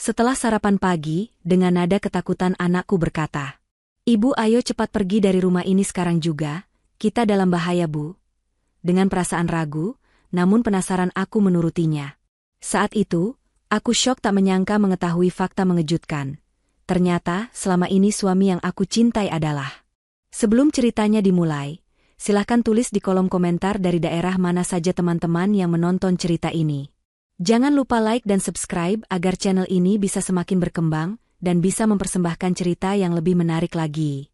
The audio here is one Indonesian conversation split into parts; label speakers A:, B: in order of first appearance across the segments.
A: Setelah sarapan pagi, dengan nada ketakutan anakku berkata, "Ibu, ayo cepat pergi dari rumah ini sekarang juga, kita dalam bahaya, Bu." Dengan perasaan ragu, namun penasaran aku menurutinya. Saat itu, aku syok tak menyangka mengetahui fakta mengejutkan. Ternyata, selama ini suami yang aku cintai adalah. Sebelum ceritanya dimulai, silahkan tulis di kolom komentar dari daerah mana saja teman-teman yang menonton cerita ini. Jangan lupa like dan subscribe agar channel ini bisa semakin berkembang dan bisa mempersembahkan cerita yang lebih menarik lagi.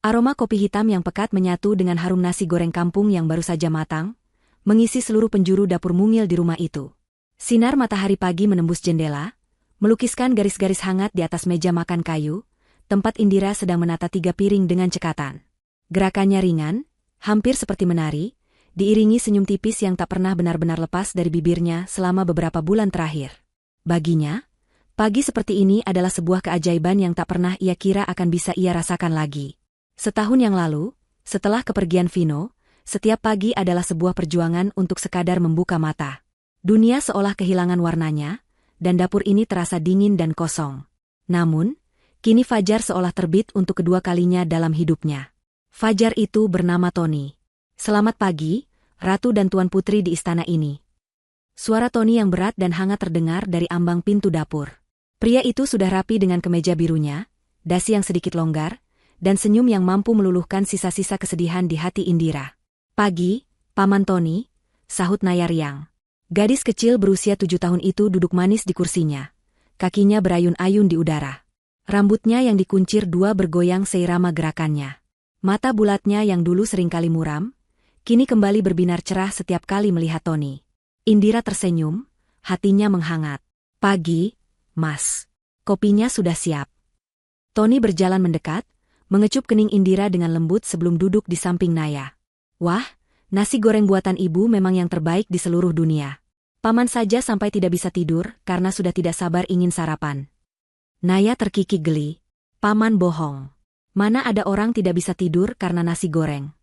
A: Aroma kopi hitam yang pekat menyatu dengan harum nasi goreng kampung yang baru saja matang, mengisi seluruh penjuru dapur mungil di rumah itu. Sinar matahari pagi menembus jendela, melukiskan garis-garis hangat di atas meja makan kayu, tempat Indira sedang menata 3 piring dengan cekatan. Gerakannya ringan, hampir seperti menari, diiringi senyum tipis yang tak pernah benar-benar lepas dari bibirnya selama beberapa bulan terakhir. Baginya, pagi seperti ini adalah sebuah keajaiban yang tak pernah ia kira akan bisa ia rasakan lagi. Setahun yang lalu, setelah kepergian Vino, setiap pagi adalah sebuah perjuangan untuk sekadar membuka mata. Dunia seolah kehilangan warnanya, dan dapur ini terasa dingin dan kosong. Namun, kini fajar seolah terbit untuk kedua kalinya dalam hidupnya. Fajar itu bernama Tony. "Selamat pagi, Ratu dan Tuan Putri di istana ini." Suara Tony yang berat dan hangat terdengar dari ambang pintu dapur. Pria itu sudah rapi dengan kemeja birunya, dasi yang sedikit longgar, dan senyum yang mampu meluluhkan sisa-sisa kesedihan di hati Indira. "Pagi, Paman Tony," sahut Naya riang. Gadis kecil berusia 7 tahun itu duduk manis di kursinya. Kakinya berayun-ayun di udara. Rambutnya yang dikuncir 2 bergoyang seirama gerakannya. Mata bulatnya yang dulu seringkali muram, kini kembali berbinar cerah setiap kali melihat Tony. Indira tersenyum, hatinya menghangat. "Pagi, Mas. Kopinya sudah siap." Tony berjalan mendekat, mengecup kening Indira dengan lembut sebelum duduk di samping Naya. "Wah, nasi goreng buatan ibu memang yang terbaik di seluruh dunia. Paman saja sampai tidak bisa tidur karena sudah tidak sabar ingin sarapan." Naya terkikik geli. "Paman bohong. Mana ada orang tidak bisa tidur karena nasi goreng?"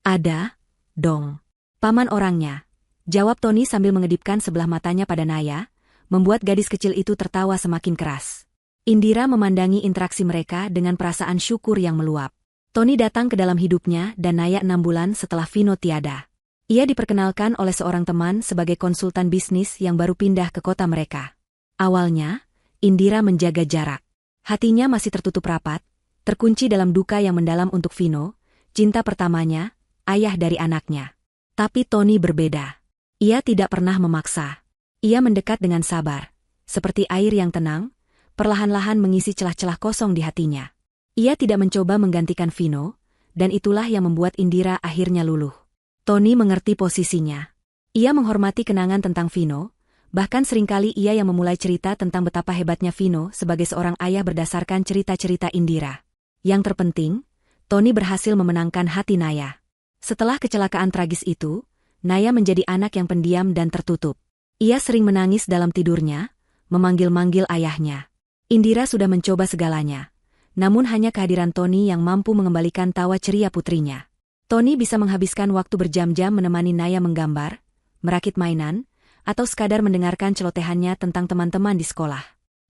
A: "Ada dong. Paman orangnya," jawab Tony sambil mengedipkan sebelah matanya pada Naya, membuat gadis kecil itu tertawa semakin keras. Indira memandangi interaksi mereka dengan perasaan syukur yang meluap. Tony datang ke dalam hidupnya dan Naya 6 bulan setelah Vino tiada. Ia diperkenalkan oleh seorang teman sebagai konsultan bisnis yang baru pindah ke kota mereka. Awalnya, Indira menjaga jarak. Hatinya masih tertutup rapat, terkunci dalam duka yang mendalam untuk Vino, cinta pertamanya, ayah dari anaknya. Tapi Tony berbeda. Ia tidak pernah memaksa. Ia mendekat dengan sabar, seperti air yang tenang, perlahan-lahan mengisi celah-celah kosong di hatinya. Ia tidak mencoba menggantikan Vino, dan itulah yang membuat Indira akhirnya luluh. Tony mengerti posisinya. Ia menghormati kenangan tentang Vino, bahkan seringkali ia yang memulai cerita tentang betapa hebatnya Vino sebagai seorang ayah berdasarkan cerita-cerita Indira. Yang terpenting, Tony berhasil memenangkan hati Naya. Setelah kecelakaan tragis itu, Naya menjadi anak yang pendiam dan tertutup. Ia sering menangis dalam tidurnya, memanggil-manggil ayahnya. Indira sudah mencoba segalanya. Namun hanya kehadiran Tony yang mampu mengembalikan tawa ceria putrinya. Tony bisa menghabiskan waktu berjam-jam menemani Naya menggambar, merakit mainan, atau sekadar mendengarkan celotehannya tentang teman-teman di sekolah.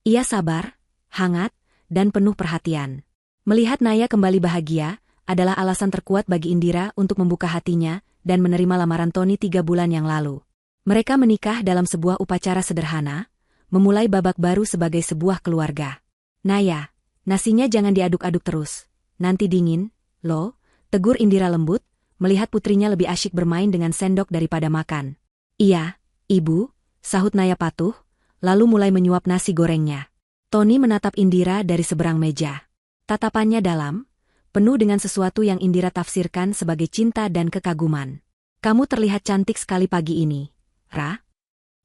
A: Ia sabar, hangat, dan penuh perhatian. Melihat Naya kembali bahagia, adalah alasan terkuat bagi Indira untuk membuka hatinya dan menerima lamaran Tony 3 bulan yang lalu. Mereka menikah dalam sebuah upacara sederhana, memulai babak baru sebagai sebuah keluarga. "Naya, nasinya jangan diaduk-aduk terus, nanti dingin, loh," tegur Indira lembut, melihat putrinya lebih asyik bermain dengan sendok daripada makan. "Iya, Ibu," sahut Naya patuh, lalu mulai menyuap nasi gorengnya. Tony menatap Indira dari seberang meja. Tatapannya dalam, penuh dengan sesuatu yang Indira tafsirkan sebagai cinta dan kekaguman. "Kamu terlihat cantik sekali pagi ini, Ra."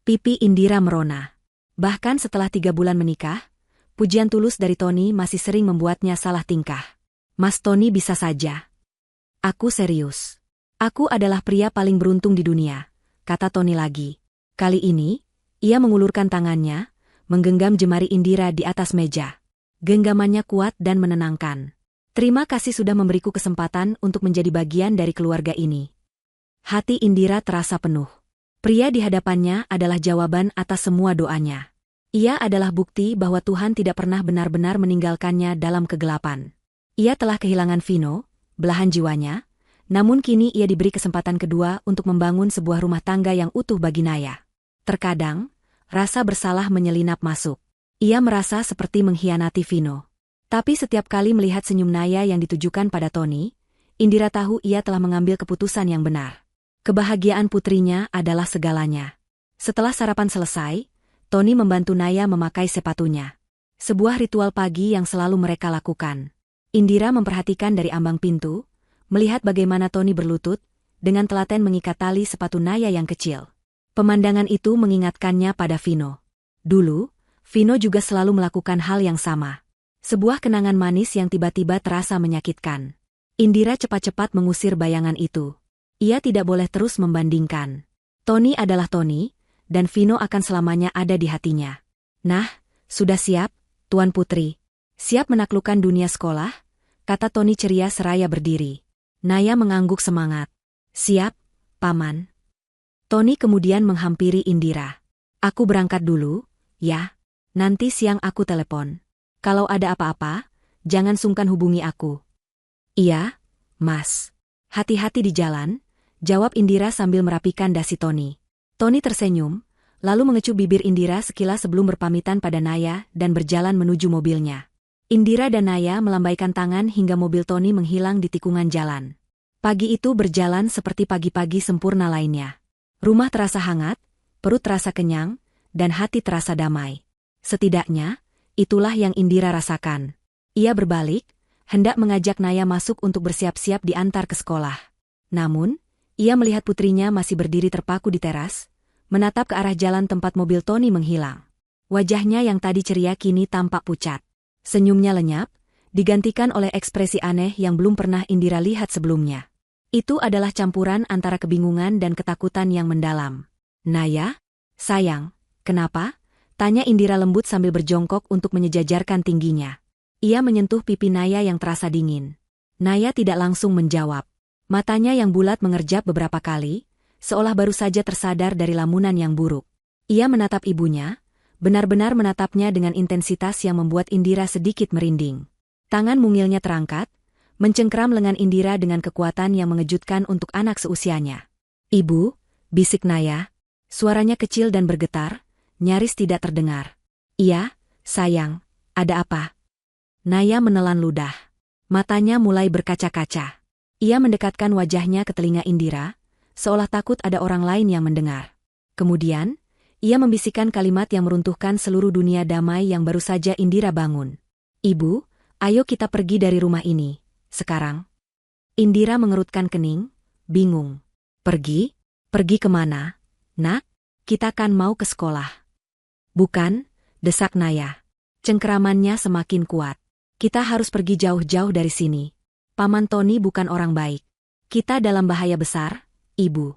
A: Pipi Indira merona. Bahkan setelah 3 bulan menikah, pujian tulus dari Tony masih sering membuatnya salah tingkah. "Mas Tony bisa saja. Aku serius. Aku adalah pria paling beruntung di dunia," kata Tony lagi. Kali ini, ia mengulurkan tangannya, menggenggam jemari Indira di atas meja. Genggamannya kuat dan menenangkan. "Terima kasih sudah memberiku kesempatan untuk menjadi bagian dari keluarga ini." Hati Indira terasa penuh. Pria di hadapannya adalah jawaban atas semua doanya. Ia adalah bukti bahwa Tuhan tidak pernah benar-benar meninggalkannya dalam kegelapan. Ia telah kehilangan Vino, belahan jiwanya, namun kini ia diberi kesempatan kedua untuk membangun sebuah rumah tangga yang utuh bagi Naya. Terkadang, rasa bersalah menyelinap masuk. Ia merasa seperti mengkhianati Vino. Tapi setiap kali melihat senyum Naya yang ditujukan pada Tony, Indira tahu ia telah mengambil keputusan yang benar. Kebahagiaan putrinya adalah segalanya. Setelah sarapan selesai, Tony membantu Naya memakai sepatunya. Sebuah ritual pagi yang selalu mereka lakukan. Indira memperhatikan dari ambang pintu, melihat bagaimana Tony berlutut, dengan telaten mengikat tali sepatu Naya yang kecil. Pemandangan itu mengingatkannya pada Vino. Dulu, Vino juga selalu melakukan hal yang sama. Sebuah kenangan manis yang tiba-tiba terasa menyakitkan. Indira cepat-cepat mengusir bayangan itu. Ia tidak boleh terus membandingkan. Tony adalah Tony, dan Vino akan selamanya ada di hatinya. Nah, sudah siap, Tuan Putri. Siap menaklukkan dunia sekolah? Kata Tony ceria seraya berdiri. Naya mengangguk semangat. Siap, Paman. Tony kemudian menghampiri Indira. Aku berangkat dulu, ya. Nanti siang aku telepon. Kalau ada apa-apa, jangan sungkan hubungi aku. Iya, Mas. Hati-hati di jalan, jawab Indira sambil merapikan dasi Tony. Tony tersenyum, lalu mengecup bibir Indira sekilas sebelum berpamitan pada Naya dan berjalan menuju mobilnya. Indira dan Naya melambaikan tangan hingga mobil Tony menghilang di tikungan jalan. Pagi itu berjalan seperti pagi-pagi sempurna lainnya. Rumah terasa hangat, perut terasa kenyang, dan hati terasa damai. Setidaknya, itulah yang Indira rasakan. Ia berbalik, hendak mengajak Naya masuk untuk bersiap-siap diantar ke sekolah. Namun, ia melihat putrinya masih berdiri terpaku di teras, menatap ke arah jalan tempat mobil Tony menghilang. Wajahnya yang tadi ceria kini tampak pucat. Senyumnya lenyap, digantikan oleh ekspresi aneh yang belum pernah Indira lihat sebelumnya. Itu adalah campuran antara kebingungan dan ketakutan yang mendalam. Naya? Sayang, kenapa? Tanya Indira lembut sambil berjongkok untuk menyejajarkan tingginya. Ia menyentuh pipi Naya yang terasa dingin. Naya tidak langsung menjawab. Matanya yang bulat mengerjap beberapa kali, seolah baru saja tersadar dari lamunan yang buruk. Ia menatap ibunya, benar-benar menatapnya dengan intensitas yang membuat Indira sedikit merinding. Tangan mungilnya terangkat, mencengkeram lengan Indira dengan kekuatan yang mengejutkan untuk anak seusianya. Ibu, bisik Naya. Suaranya kecil dan bergetar, nyaris tidak terdengar. Iya, sayang, ada apa? Naya menelan ludah. Matanya mulai berkaca-kaca. Ia mendekatkan wajahnya ke telinga Indira, seolah takut ada orang lain yang mendengar. Kemudian, ia membisikkan kalimat yang meruntuhkan seluruh dunia damai yang baru saja Indira bangun. Ibu, ayo kita pergi dari rumah ini, sekarang. Indira mengerutkan kening, bingung. Pergi? Pergi kemana? Nak, kita kan mau ke sekolah. Bukan, desak Naya. Cengkeramannya semakin kuat. Kita harus pergi jauh-jauh dari sini. Paman Tony bukan orang baik. Kita dalam bahaya besar, Ibu.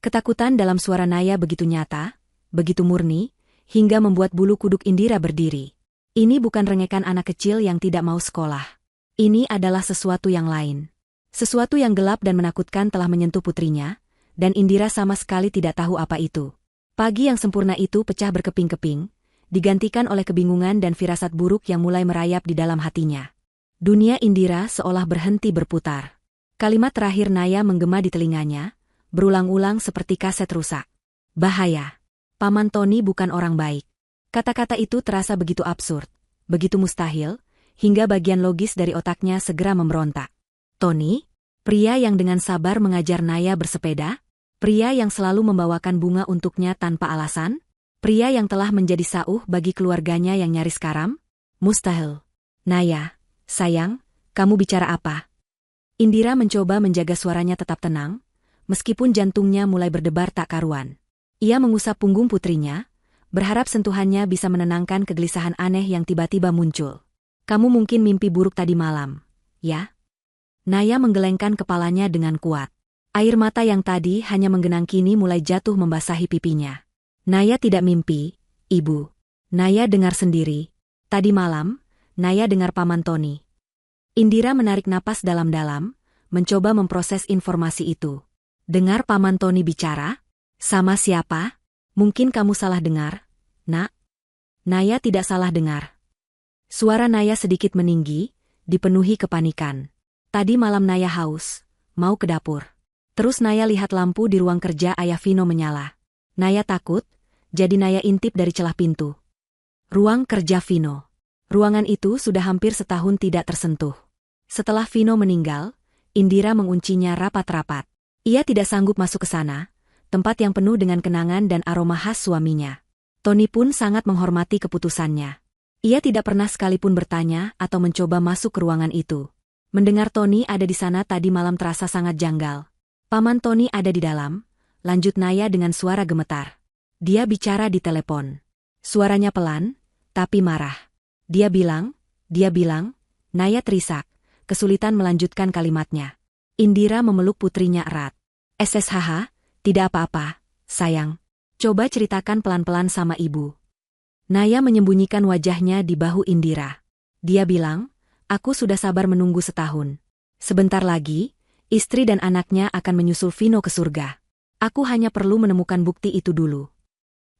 A: Ketakutan dalam suara Naya begitu nyata, begitu murni, hingga membuat bulu kuduk Indira berdiri. Ini bukan rengekan anak kecil yang tidak mau sekolah. Ini adalah sesuatu yang lain. Sesuatu yang gelap dan menakutkan telah menyentuh putrinya, dan Indira sama sekali tidak tahu apa itu. Pagi yang sempurna itu pecah berkeping-keping, digantikan oleh kebingungan dan firasat buruk yang mulai merayap di dalam hatinya. Dunia Indira seolah berhenti berputar. Kalimat terakhir Naya menggema di telinganya, berulang-ulang seperti kaset rusak. Bahaya. Paman Tony bukan orang baik. Kata-kata itu terasa begitu absurd, begitu mustahil, hingga bagian logis dari otaknya segera memberontak. Tony? Pria yang dengan sabar mengajar Naya bersepeda? Pria yang selalu membawakan bunga untuknya tanpa alasan? Pria yang telah menjadi sauh bagi keluarganya yang nyaris karam? Mustahil. Naya. Sayang, kamu bicara apa? Indira mencoba menjaga suaranya tetap tenang, meskipun jantungnya mulai berdebar tak karuan. Ia mengusap punggung putrinya, berharap sentuhannya bisa menenangkan kegelisahan aneh yang tiba-tiba muncul. Kamu mungkin mimpi buruk tadi malam, ya? Naya menggelengkan kepalanya dengan kuat. Air mata yang tadi hanya menggenang kini mulai jatuh membasahi pipinya. Naya tidak mimpi, Ibu. Naya dengar sendiri. Tadi malam, Naya dengar Paman Tony. Indira menarik napas dalam-dalam, mencoba memproses informasi itu. Dengar Paman Tony bicara? Sama siapa? Mungkin kamu salah dengar, Nak. Naya tidak salah dengar. Suara Naya sedikit meninggi, dipenuhi kepanikan. Tadi malam Naya haus, mau ke dapur. Terus Naya lihat lampu di ruang kerja ayah Vino menyala. Naya takut, jadi Naya intip dari celah pintu. Ruang kerja Vino. Ruangan itu sudah hampir setahun tidak tersentuh. Setelah Vino meninggal, Indira menguncinya rapat-rapat. Ia tidak sanggup masuk ke sana, tempat yang penuh dengan kenangan dan aroma khas suaminya. Tony pun sangat menghormati keputusannya. Ia tidak pernah sekalipun bertanya atau mencoba masuk ke ruangan itu. Mendengar Tony ada di sana tadi malam terasa sangat janggal. Paman Tony ada di dalam, lanjut Naya dengan suara gemetar. Dia bicara di telepon. Suaranya pelan, tapi marah. Dia bilang, Naya terisak, kesulitan melanjutkan kalimatnya. Indira memeluk putrinya erat. SSHH, tidak apa-apa, sayang. Coba ceritakan pelan-pelan sama ibu. Naya menyembunyikan wajahnya di bahu Indira. Dia bilang, aku sudah sabar menunggu setahun. Sebentar lagi, istri dan anaknya akan menyusul Vino ke surga. Aku hanya perlu menemukan bukti itu dulu.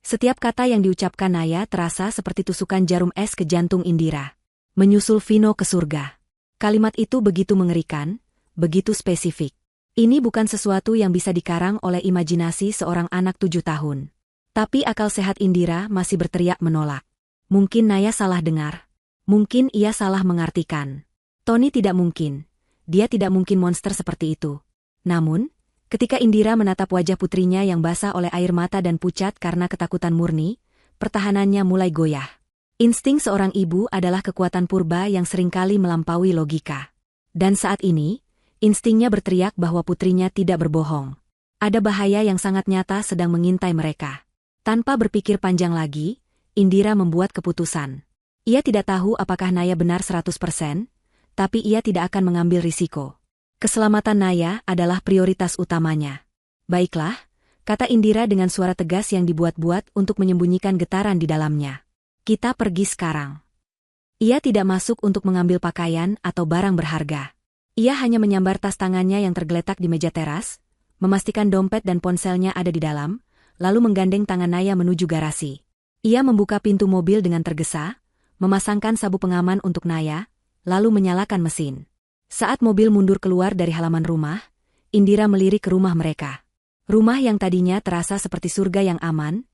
A: Setiap kata yang diucapkan Naya terasa seperti tusukan jarum es ke jantung Indira. Menyusul Vino ke surga. Kalimat itu begitu mengerikan, begitu spesifik. Ini bukan sesuatu yang bisa dikarang oleh imajinasi seorang anak 7 tahun. Tapi akal sehat Indira masih berteriak menolak. Mungkin Naya salah dengar. Mungkin ia salah mengartikan. Tony tidak mungkin. Dia tidak mungkin monster seperti itu. Namun, ketika Indira menatap wajah putrinya yang basah oleh air mata dan pucat karena ketakutan murni, pertahanannya mulai goyah. Insting seorang ibu adalah kekuatan purba yang seringkali melampaui logika. Dan saat ini, instingnya berteriak bahwa putrinya tidak berbohong. Ada bahaya yang sangat nyata sedang mengintai mereka. Tanpa berpikir panjang lagi, Indira membuat keputusan. Ia tidak tahu apakah Naya benar 100%, tapi ia tidak akan mengambil risiko. Keselamatan Naya adalah prioritas utamanya. Baiklah, kata Indira dengan suara tegas yang dibuat-buat untuk menyembunyikan getaran di dalamnya. Kita pergi sekarang. Ia tidak masuk untuk mengambil pakaian atau barang berharga. Ia hanya menyambar tas tangannya yang tergeletak di meja teras, memastikan dompet dan ponselnya ada di dalam, lalu menggandeng tangan Naya menuju garasi. Ia membuka pintu mobil dengan tergesa, memasangkan sabuk pengaman untuk Naya, lalu menyalakan mesin. Saat mobil mundur keluar dari halaman rumah, Indira melirik ke rumah mereka. Rumah yang tadinya terasa seperti surga yang aman,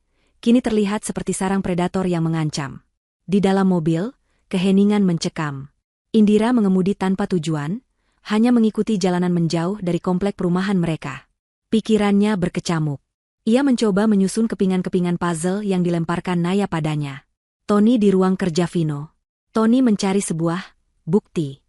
A: kini terlihat seperti sarang predator yang mengancam. Di dalam mobil, keheningan mencekam. Indira mengemudi tanpa tujuan, hanya mengikuti jalanan menjauh dari komplek perumahan mereka. Pikirannya berkecamuk. Ia mencoba menyusun kepingan-kepingan puzzle yang dilemparkan Naya padanya. Tony di ruang kerja Vino. Tony mencari sebuah bukti.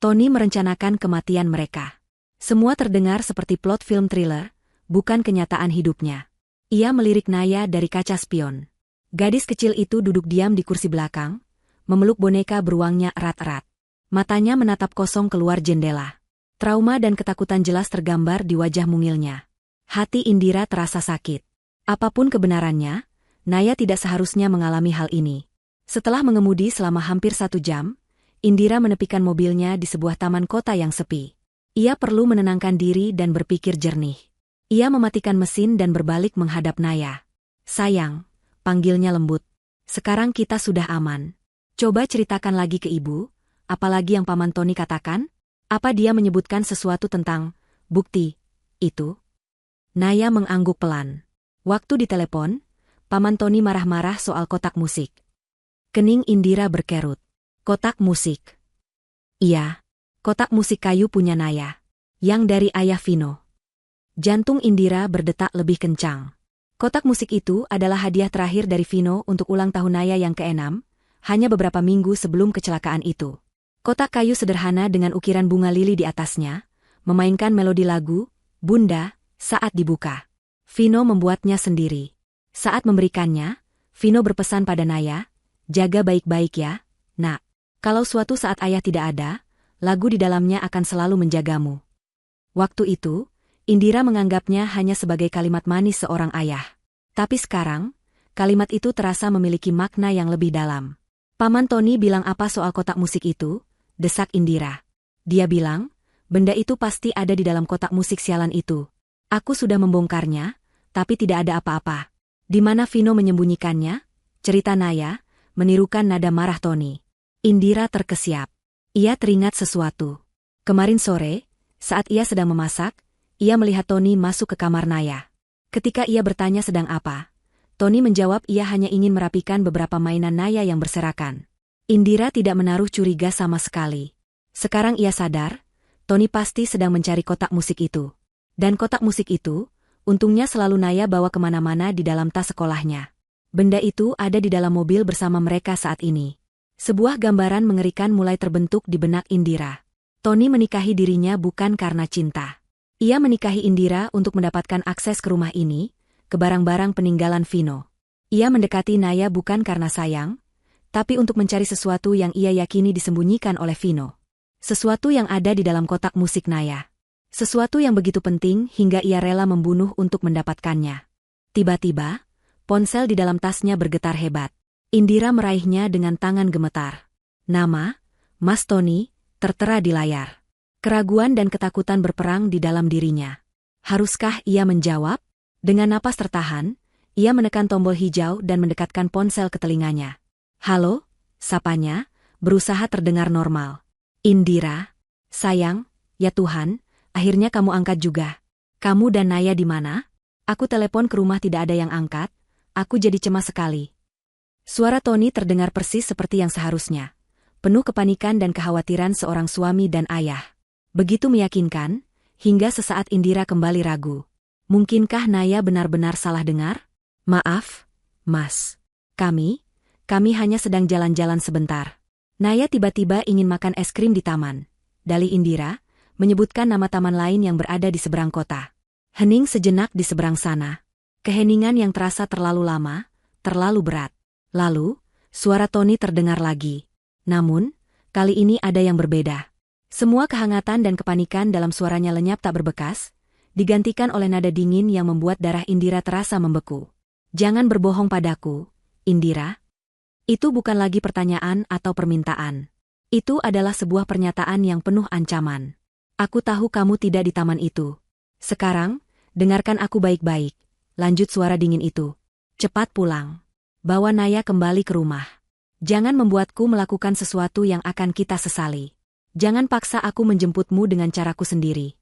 A: Tony merencanakan kematian mereka. Semua terdengar seperti plot film thriller, bukan kenyataan hidupnya. Ia melirik Naya dari kaca spion. Gadis kecil itu duduk diam di kursi belakang, memeluk boneka beruangnya erat-erat. Matanya menatap kosong keluar jendela. Trauma dan ketakutan jelas tergambar di wajah mungilnya. Hati Indira terasa sakit. Apapun kebenarannya, Naya tidak seharusnya mengalami hal ini. Setelah mengemudi selama hampir 1 jam, Indira menepikan mobilnya di sebuah taman kota yang sepi. Ia perlu menenangkan diri dan berpikir jernih. Ia mematikan mesin dan berbalik menghadap Naya. Sayang, panggilnya lembut. Sekarang kita sudah aman. Coba ceritakan lagi ke ibu, apalagi yang Paman Tony katakan? Apa dia menyebutkan sesuatu tentang bukti itu? Naya mengangguk pelan. Waktu di telepon, Paman Tony marah-marah soal kotak musik. Kening Indira berkerut. Kotak musik. Iya, kotak musik kayu punya Naya. Yang dari ayah Vino. Jantung Indira berdetak lebih kencang. Kotak musik itu adalah hadiah terakhir dari Vino untuk ulang tahun Naya yang ke-6, hanya beberapa minggu sebelum kecelakaan itu. Kotak kayu sederhana dengan ukiran bunga lili di atasnya, memainkan melodi lagu, Bunda, saat dibuka. Vino membuatnya sendiri. Saat memberikannya, Vino berpesan pada Naya, jaga baik-baik ya, nak. Kalau suatu saat ayah tidak ada, lagu di dalamnya akan selalu menjagamu. Waktu itu, Indira menganggapnya hanya sebagai kalimat manis seorang ayah. Tapi sekarang, kalimat itu terasa memiliki makna yang lebih dalam. Paman Tony bilang apa soal kotak musik itu? Desak Indira. Dia bilang, benda itu pasti ada di dalam kotak musik sialan itu. Aku sudah membongkarnya, tapi tidak ada apa-apa. Di mana Vino menyembunyikannya? Cerita Naya, menirukan nada marah Tony. Indira terkesiap. Ia teringat sesuatu. Kemarin sore, saat ia sedang memasak, ia melihat Tony masuk ke kamar Naya. Ketika ia bertanya sedang apa, Tony menjawab ia hanya ingin merapikan beberapa mainan Naya yang berserakan. Indira tidak menaruh curiga sama sekali. Sekarang ia sadar, Tony pasti sedang mencari kotak musik itu. Dan kotak musik itu, untungnya selalu Naya bawa kemana-mana di dalam tas sekolahnya. Benda itu ada di dalam mobil bersama mereka saat ini. Sebuah gambaran mengerikan mulai terbentuk di benak Indira. Tony menikahi dirinya bukan karena cinta. Ia menikahi Indira untuk mendapatkan akses ke rumah ini, ke barang-barang peninggalan Vino. Ia mendekati Naya bukan karena sayang, tapi untuk mencari sesuatu yang ia yakini disembunyikan oleh Vino. Sesuatu yang ada di dalam kotak musik Naya. Sesuatu yang begitu penting hingga ia rela membunuh untuk mendapatkannya. Tiba-tiba, ponsel di dalam tasnya bergetar hebat. Indira meraihnya dengan tangan gemetar. Nama, Mas Tony, tertera di layar. Keraguan dan ketakutan berperang di dalam dirinya. Haruskah ia menjawab? Dengan napas tertahan, ia menekan tombol hijau dan mendekatkan ponsel ke telinganya. Halo, sapanya, berusaha terdengar normal. Indira, sayang, ya Tuhan, akhirnya kamu angkat juga. Kamu dan Naya di mana? Aku telepon ke rumah tidak ada yang angkat. Aku jadi cemas sekali. Suara Tony terdengar persis seperti yang seharusnya. Penuh kepanikan dan kekhawatiran seorang suami dan ayah. Begitu meyakinkan, hingga sesaat Indira kembali ragu. Mungkinkah Naya benar-benar salah dengar? Maaf, Mas. Kami hanya sedang jalan-jalan sebentar. Naya tiba-tiba ingin makan es krim di taman. Dalih Indira, menyebutkan nama taman lain yang berada di seberang kota. Hening sejenak di seberang sana. Keheningan yang terasa terlalu lama, terlalu berat. Lalu, suara Tony terdengar lagi. Namun, kali ini ada yang berbeda. Semua kehangatan dan kepanikan dalam suaranya lenyap tak berbekas, digantikan oleh nada dingin yang membuat darah Indira terasa membeku. Jangan berbohong padaku, Indira. Itu bukan lagi pertanyaan atau permintaan. Itu adalah sebuah pernyataan yang penuh ancaman. Aku tahu kamu tidak di taman itu. Sekarang, dengarkan aku baik-baik. Lanjut suara dingin itu. Cepat pulang. Bawa Naya kembali ke rumah. Jangan membuatku melakukan sesuatu yang akan kita sesali. Jangan paksa aku menjemputmu dengan caraku sendiri.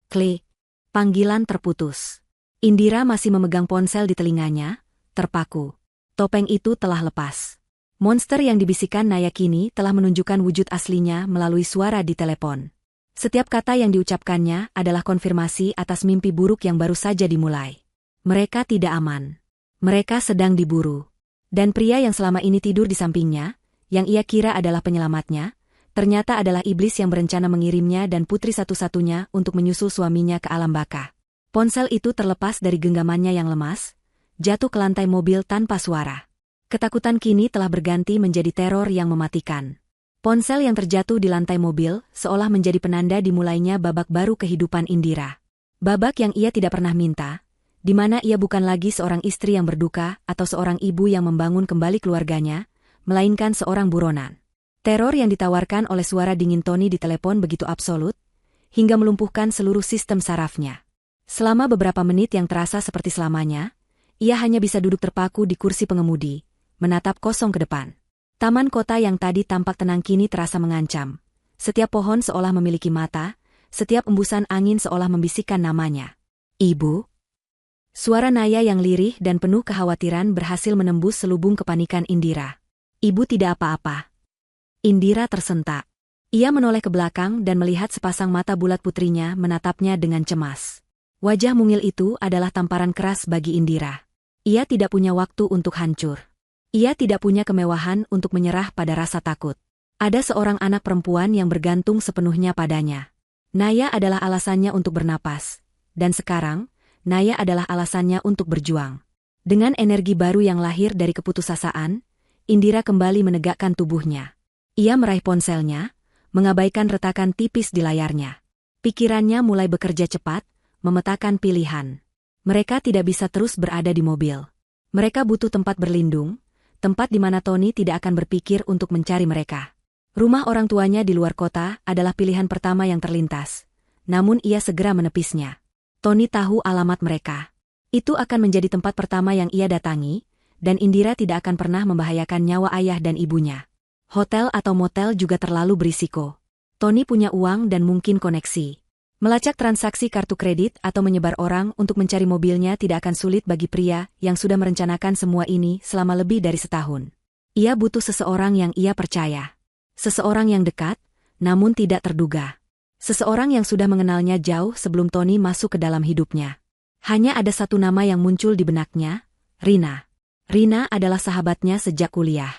A: Klik. Panggilan terputus. Indira masih memegang ponsel di telinganya, terpaku. Topeng itu telah lepas. Monster yang dibisikkan Naya kini telah menunjukkan wujud aslinya melalui suara di telepon. Setiap kata yang diucapkannya adalah konfirmasi atas mimpi buruk yang baru saja dimulai. Mereka tidak aman. Mereka sedang diburu. Dan pria yang selama ini tidur di sampingnya, yang ia kira adalah penyelamatnya, ternyata adalah iblis yang berencana mengirimnya dan putri satu-satunya untuk menyusul suaminya ke alam baka. Ponsel itu terlepas dari genggamannya yang lemas, jatuh ke lantai mobil tanpa suara. Ketakutan kini telah berganti menjadi teror yang mematikan. Ponsel yang terjatuh di lantai mobil seolah menjadi penanda dimulainya babak baru kehidupan Indira. Babak yang ia tidak pernah minta, di mana ia bukan lagi seorang istri yang berduka atau seorang ibu yang membangun kembali keluarganya, melainkan seorang buronan. Teror yang ditawarkan oleh suara dingin Tony di telepon begitu absolut, hingga melumpuhkan seluruh sistem sarafnya. Selama beberapa menit yang terasa seperti selamanya, ia hanya bisa duduk terpaku di kursi pengemudi, menatap kosong ke depan. Taman kota yang tadi tampak tenang kini terasa mengancam. Setiap pohon seolah memiliki mata, setiap embusan angin seolah membisikkan namanya. Ibu. Suara Naya yang lirih dan penuh kekhawatiran berhasil menembus selubung kepanikan Indira. Ibu tidak apa-apa. Indira tersentak. Ia menoleh ke belakang dan melihat sepasang mata bulat putrinya menatapnya dengan cemas. Wajah mungil itu adalah tamparan keras bagi Indira. Ia tidak punya waktu untuk hancur. Ia tidak punya kemewahan untuk menyerah pada rasa takut. Ada seorang anak perempuan yang bergantung sepenuhnya padanya. Naya adalah alasannya untuk bernapas. Dan sekarang, Naya adalah alasannya untuk berjuang. Dengan energi baru yang lahir dari keputusasaan, Indira kembali menegakkan tubuhnya. Ia meraih ponselnya, mengabaikan retakan tipis di layarnya. Pikirannya mulai bekerja cepat, memetakan pilihan. Mereka tidak bisa terus berada di mobil. Mereka butuh tempat berlindung, tempat di mana Tony tidak akan berpikir untuk mencari mereka. Rumah orang tuanya di luar kota adalah pilihan pertama yang terlintas. Namun ia segera menepisnya. Tony tahu alamat mereka. Itu akan menjadi tempat pertama yang ia datangi, dan Indira tidak akan pernah membahayakan nyawa ayah dan ibunya. Hotel atau motel juga terlalu berisiko. Tony punya uang dan mungkin koneksi. Melacak transaksi kartu kredit atau menyebar orang untuk mencari mobilnya tidak akan sulit bagi pria yang sudah merencanakan semua ini selama lebih dari setahun. Ia butuh seseorang yang ia percaya. Seseorang yang dekat, namun tidak terduga. Seseorang yang sudah mengenalnya jauh sebelum Tony masuk ke dalam hidupnya. Hanya ada satu nama yang muncul di benaknya, Rina. Rina adalah sahabatnya sejak kuliah.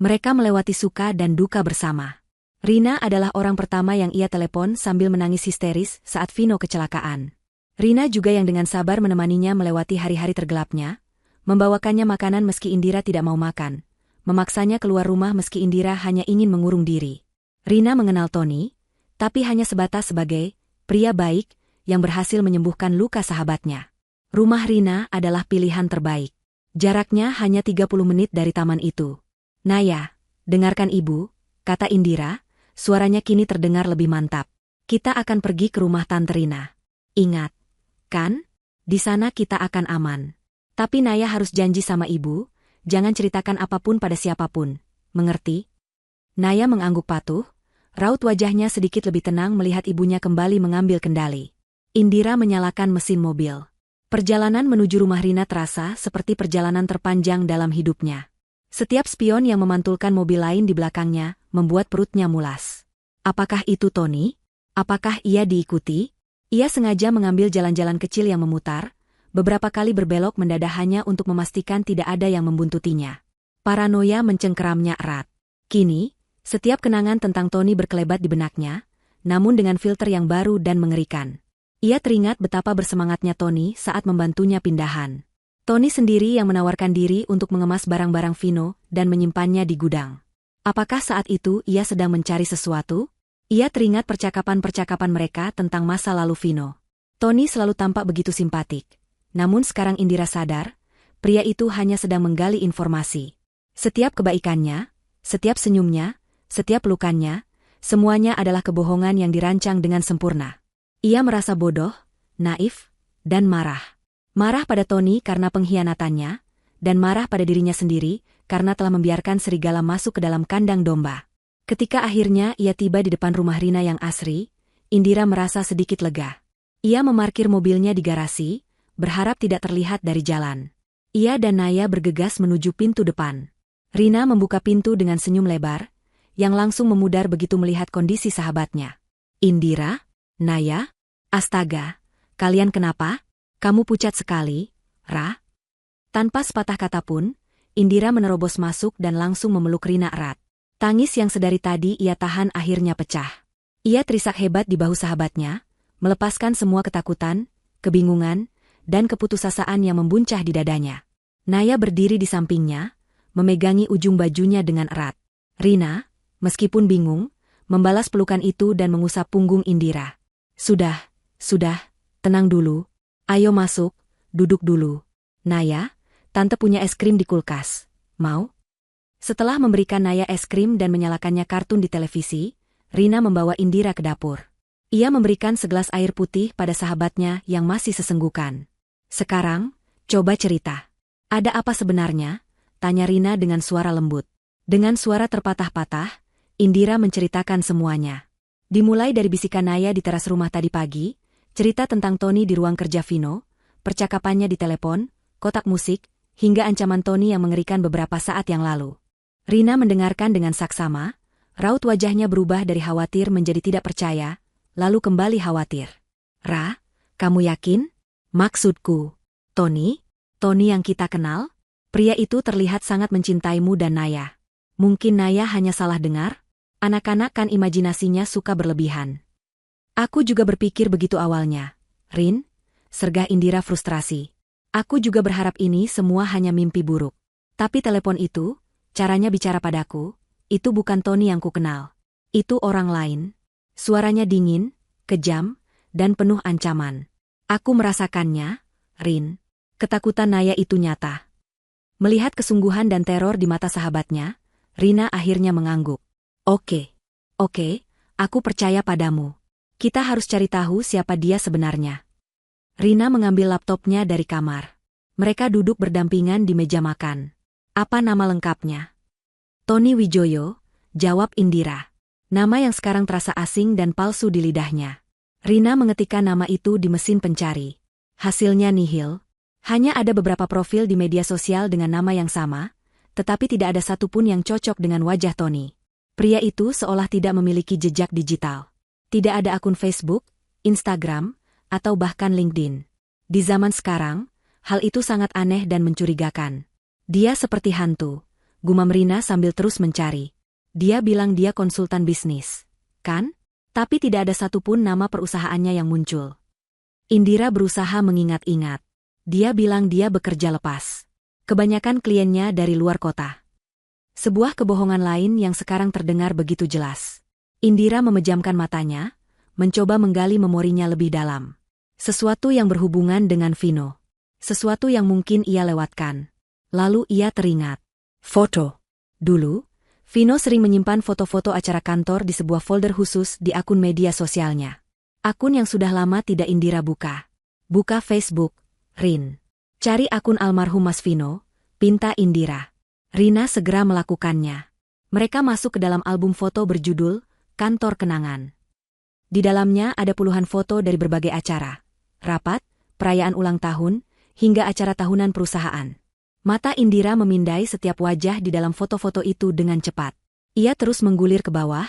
A: Mereka melewati suka dan duka bersama. Rina adalah orang pertama yang ia telepon sambil menangis histeris saat Vino kecelakaan. Rina juga yang dengan sabar menemaninya melewati hari-hari tergelapnya, membawakannya makanan meski Indira tidak mau makan, memaksanya keluar rumah meski Indira hanya ingin mengurung diri. Rina mengenal Tony, tapi hanya sebatas sebagai pria baik yang berhasil menyembuhkan luka sahabatnya. Rumah Rina adalah pilihan terbaik. Jaraknya hanya 30 menit dari taman itu. Naya, dengarkan ibu, kata Indira, suaranya kini terdengar lebih mantap. Kita akan pergi ke rumah Tante Rina. Ingat, kan? Di sana kita akan aman. Tapi Naya harus janji sama ibu, jangan ceritakan apapun pada siapapun. Mengerti? Naya mengangguk patuh, raut wajahnya sedikit lebih tenang melihat ibunya kembali mengambil kendali. Indira menyalakan mesin mobil. Perjalanan menuju rumah Rina terasa seperti perjalanan terpanjang dalam hidupnya. Setiap spion yang memantulkan mobil lain di belakangnya membuat perutnya mulas. Apakah itu Tony? Apakah ia diikuti? Ia sengaja mengambil jalan-jalan kecil yang memutar, beberapa kali berbelok mendadak hanya untuk memastikan tidak ada yang membuntutinya. Paranoia mencengkeramnya erat. Kini, setiap kenangan tentang Tony berkelebat di benaknya, namun dengan filter yang baru dan mengerikan. Ia teringat betapa bersemangatnya Tony saat membantunya pindahan. Tony sendiri yang menawarkan diri untuk mengemas barang-barang Vino dan menyimpannya di gudang. Apakah saat itu ia sedang mencari sesuatu? Ia teringat percakapan-percakapan mereka tentang masa lalu Vino. Tony selalu tampak begitu simpatik. Namun sekarang Indira sadar, pria itu hanya sedang menggali informasi. Setiap kebaikannya, setiap senyumnya, setiap pelukannya, semuanya adalah kebohongan yang dirancang dengan sempurna. Ia merasa bodoh, naif, dan marah. Marah pada Tony karena pengkhianatannya, dan marah pada dirinya sendiri karena telah membiarkan serigala masuk ke dalam kandang domba. Ketika akhirnya ia tiba di depan rumah Rina yang asri, Indira merasa sedikit lega. Ia memarkir mobilnya di garasi, berharap tidak terlihat dari jalan. Ia dan Naya bergegas menuju pintu depan. Rina membuka pintu dengan senyum lebar, yang langsung memudar begitu melihat kondisi sahabatnya. Indira? Naya? Astaga, kalian kenapa? Kamu pucat sekali, Ra? Tanpa sepatah kata pun, Indira menerobos masuk dan langsung memeluk Rina erat. Tangis yang sedari tadi ia tahan akhirnya pecah. Ia terisak hebat di bahu sahabatnya, melepaskan semua ketakutan, kebingungan, dan keputusasaan yang membuncah di dadanya. Naya berdiri di sampingnya, memegangi ujung bajunya dengan erat. Rina, meskipun bingung, membalas pelukan itu dan mengusap punggung Indira. Sudah, tenang dulu. Ayo masuk, duduk dulu. Naya, Tante punya es krim di kulkas. Mau? Setelah memberikan Naya es krim dan menyalakannya kartun di televisi, Rina membawa Indira ke dapur. Ia memberikan segelas air putih pada sahabatnya yang masih sesenggukan. Sekarang, coba cerita. Ada apa sebenarnya? Tanya Rina dengan suara lembut. Dengan suara terpatah-patah, Indira menceritakan semuanya. Dimulai dari bisikan Naya di teras rumah tadi pagi, cerita tentang Tony di ruang kerja Vino, percakapannya di telepon, kotak musik, hingga ancaman Tony yang mengerikan beberapa saat yang lalu. Rina mendengarkan dengan saksama, raut wajahnya berubah dari khawatir menjadi tidak percaya, lalu kembali khawatir. Ra, kamu yakin? Maksudku, Tony? Tony yang kita kenal? Pria itu terlihat sangat mencintaimu dan Naya. Mungkin Naya hanya salah dengar? Anak-anak kan imajinasinya suka berlebihan. Aku juga berpikir begitu awalnya. Rin, sergah Indira frustrasi. Aku juga berharap ini semua hanya mimpi buruk. Tapi telepon itu, caranya bicara padaku, itu bukan Tony yang ku kenal. Itu orang lain. Suaranya dingin, kejam, dan penuh ancaman. Aku merasakannya, Rin. Ketakutan Naya itu nyata. Melihat kesungguhan dan teror di mata sahabatnya, Rina akhirnya mengangguk. Oke, aku percaya padamu. Kita harus cari tahu siapa dia sebenarnya. Rina mengambil laptopnya dari kamar. Mereka duduk berdampingan di meja makan. Apa nama lengkapnya? Tony Wijoyo, jawab Indira. Nama yang sekarang terasa asing dan palsu di lidahnya. Rina mengetikkan nama itu di mesin pencari. Hasilnya nihil. Hanya ada beberapa profil di media sosial dengan nama yang sama, tetapi tidak ada satupun yang cocok dengan wajah Tony. Pria itu seolah tidak memiliki jejak digital. Tidak ada akun Facebook, Instagram, atau bahkan LinkedIn. Di zaman sekarang, hal itu sangat aneh dan mencurigakan. Dia seperti hantu, gumam Rina sambil terus mencari. Dia bilang dia konsultan bisnis, kan? Tapi tidak ada satupun nama perusahaannya yang muncul. Indira berusaha mengingat-ingat. Dia bilang dia bekerja lepas. Kebanyakan kliennya dari luar kota. Sebuah kebohongan lain yang sekarang terdengar begitu jelas. Indira memejamkan matanya, mencoba menggali memorinya lebih dalam. Sesuatu yang berhubungan dengan Vino. Sesuatu yang mungkin ia lewatkan. Lalu ia teringat. Foto. Dulu, Vino sering menyimpan foto-foto acara kantor di sebuah folder khusus di akun media sosialnya. Akun yang sudah lama tidak Indira buka. Buka Facebook, Rin. Cari akun almarhum Mas Vino, pinta Indira. Rina segera melakukannya. Mereka masuk ke dalam album foto berjudul Kantor Kenangan. Di dalamnya ada puluhan foto dari berbagai acara, rapat, perayaan ulang tahun, hingga acara tahunan perusahaan. Mata Indira memindai setiap wajah di dalam foto-foto itu dengan cepat. Ia terus menggulir ke bawah,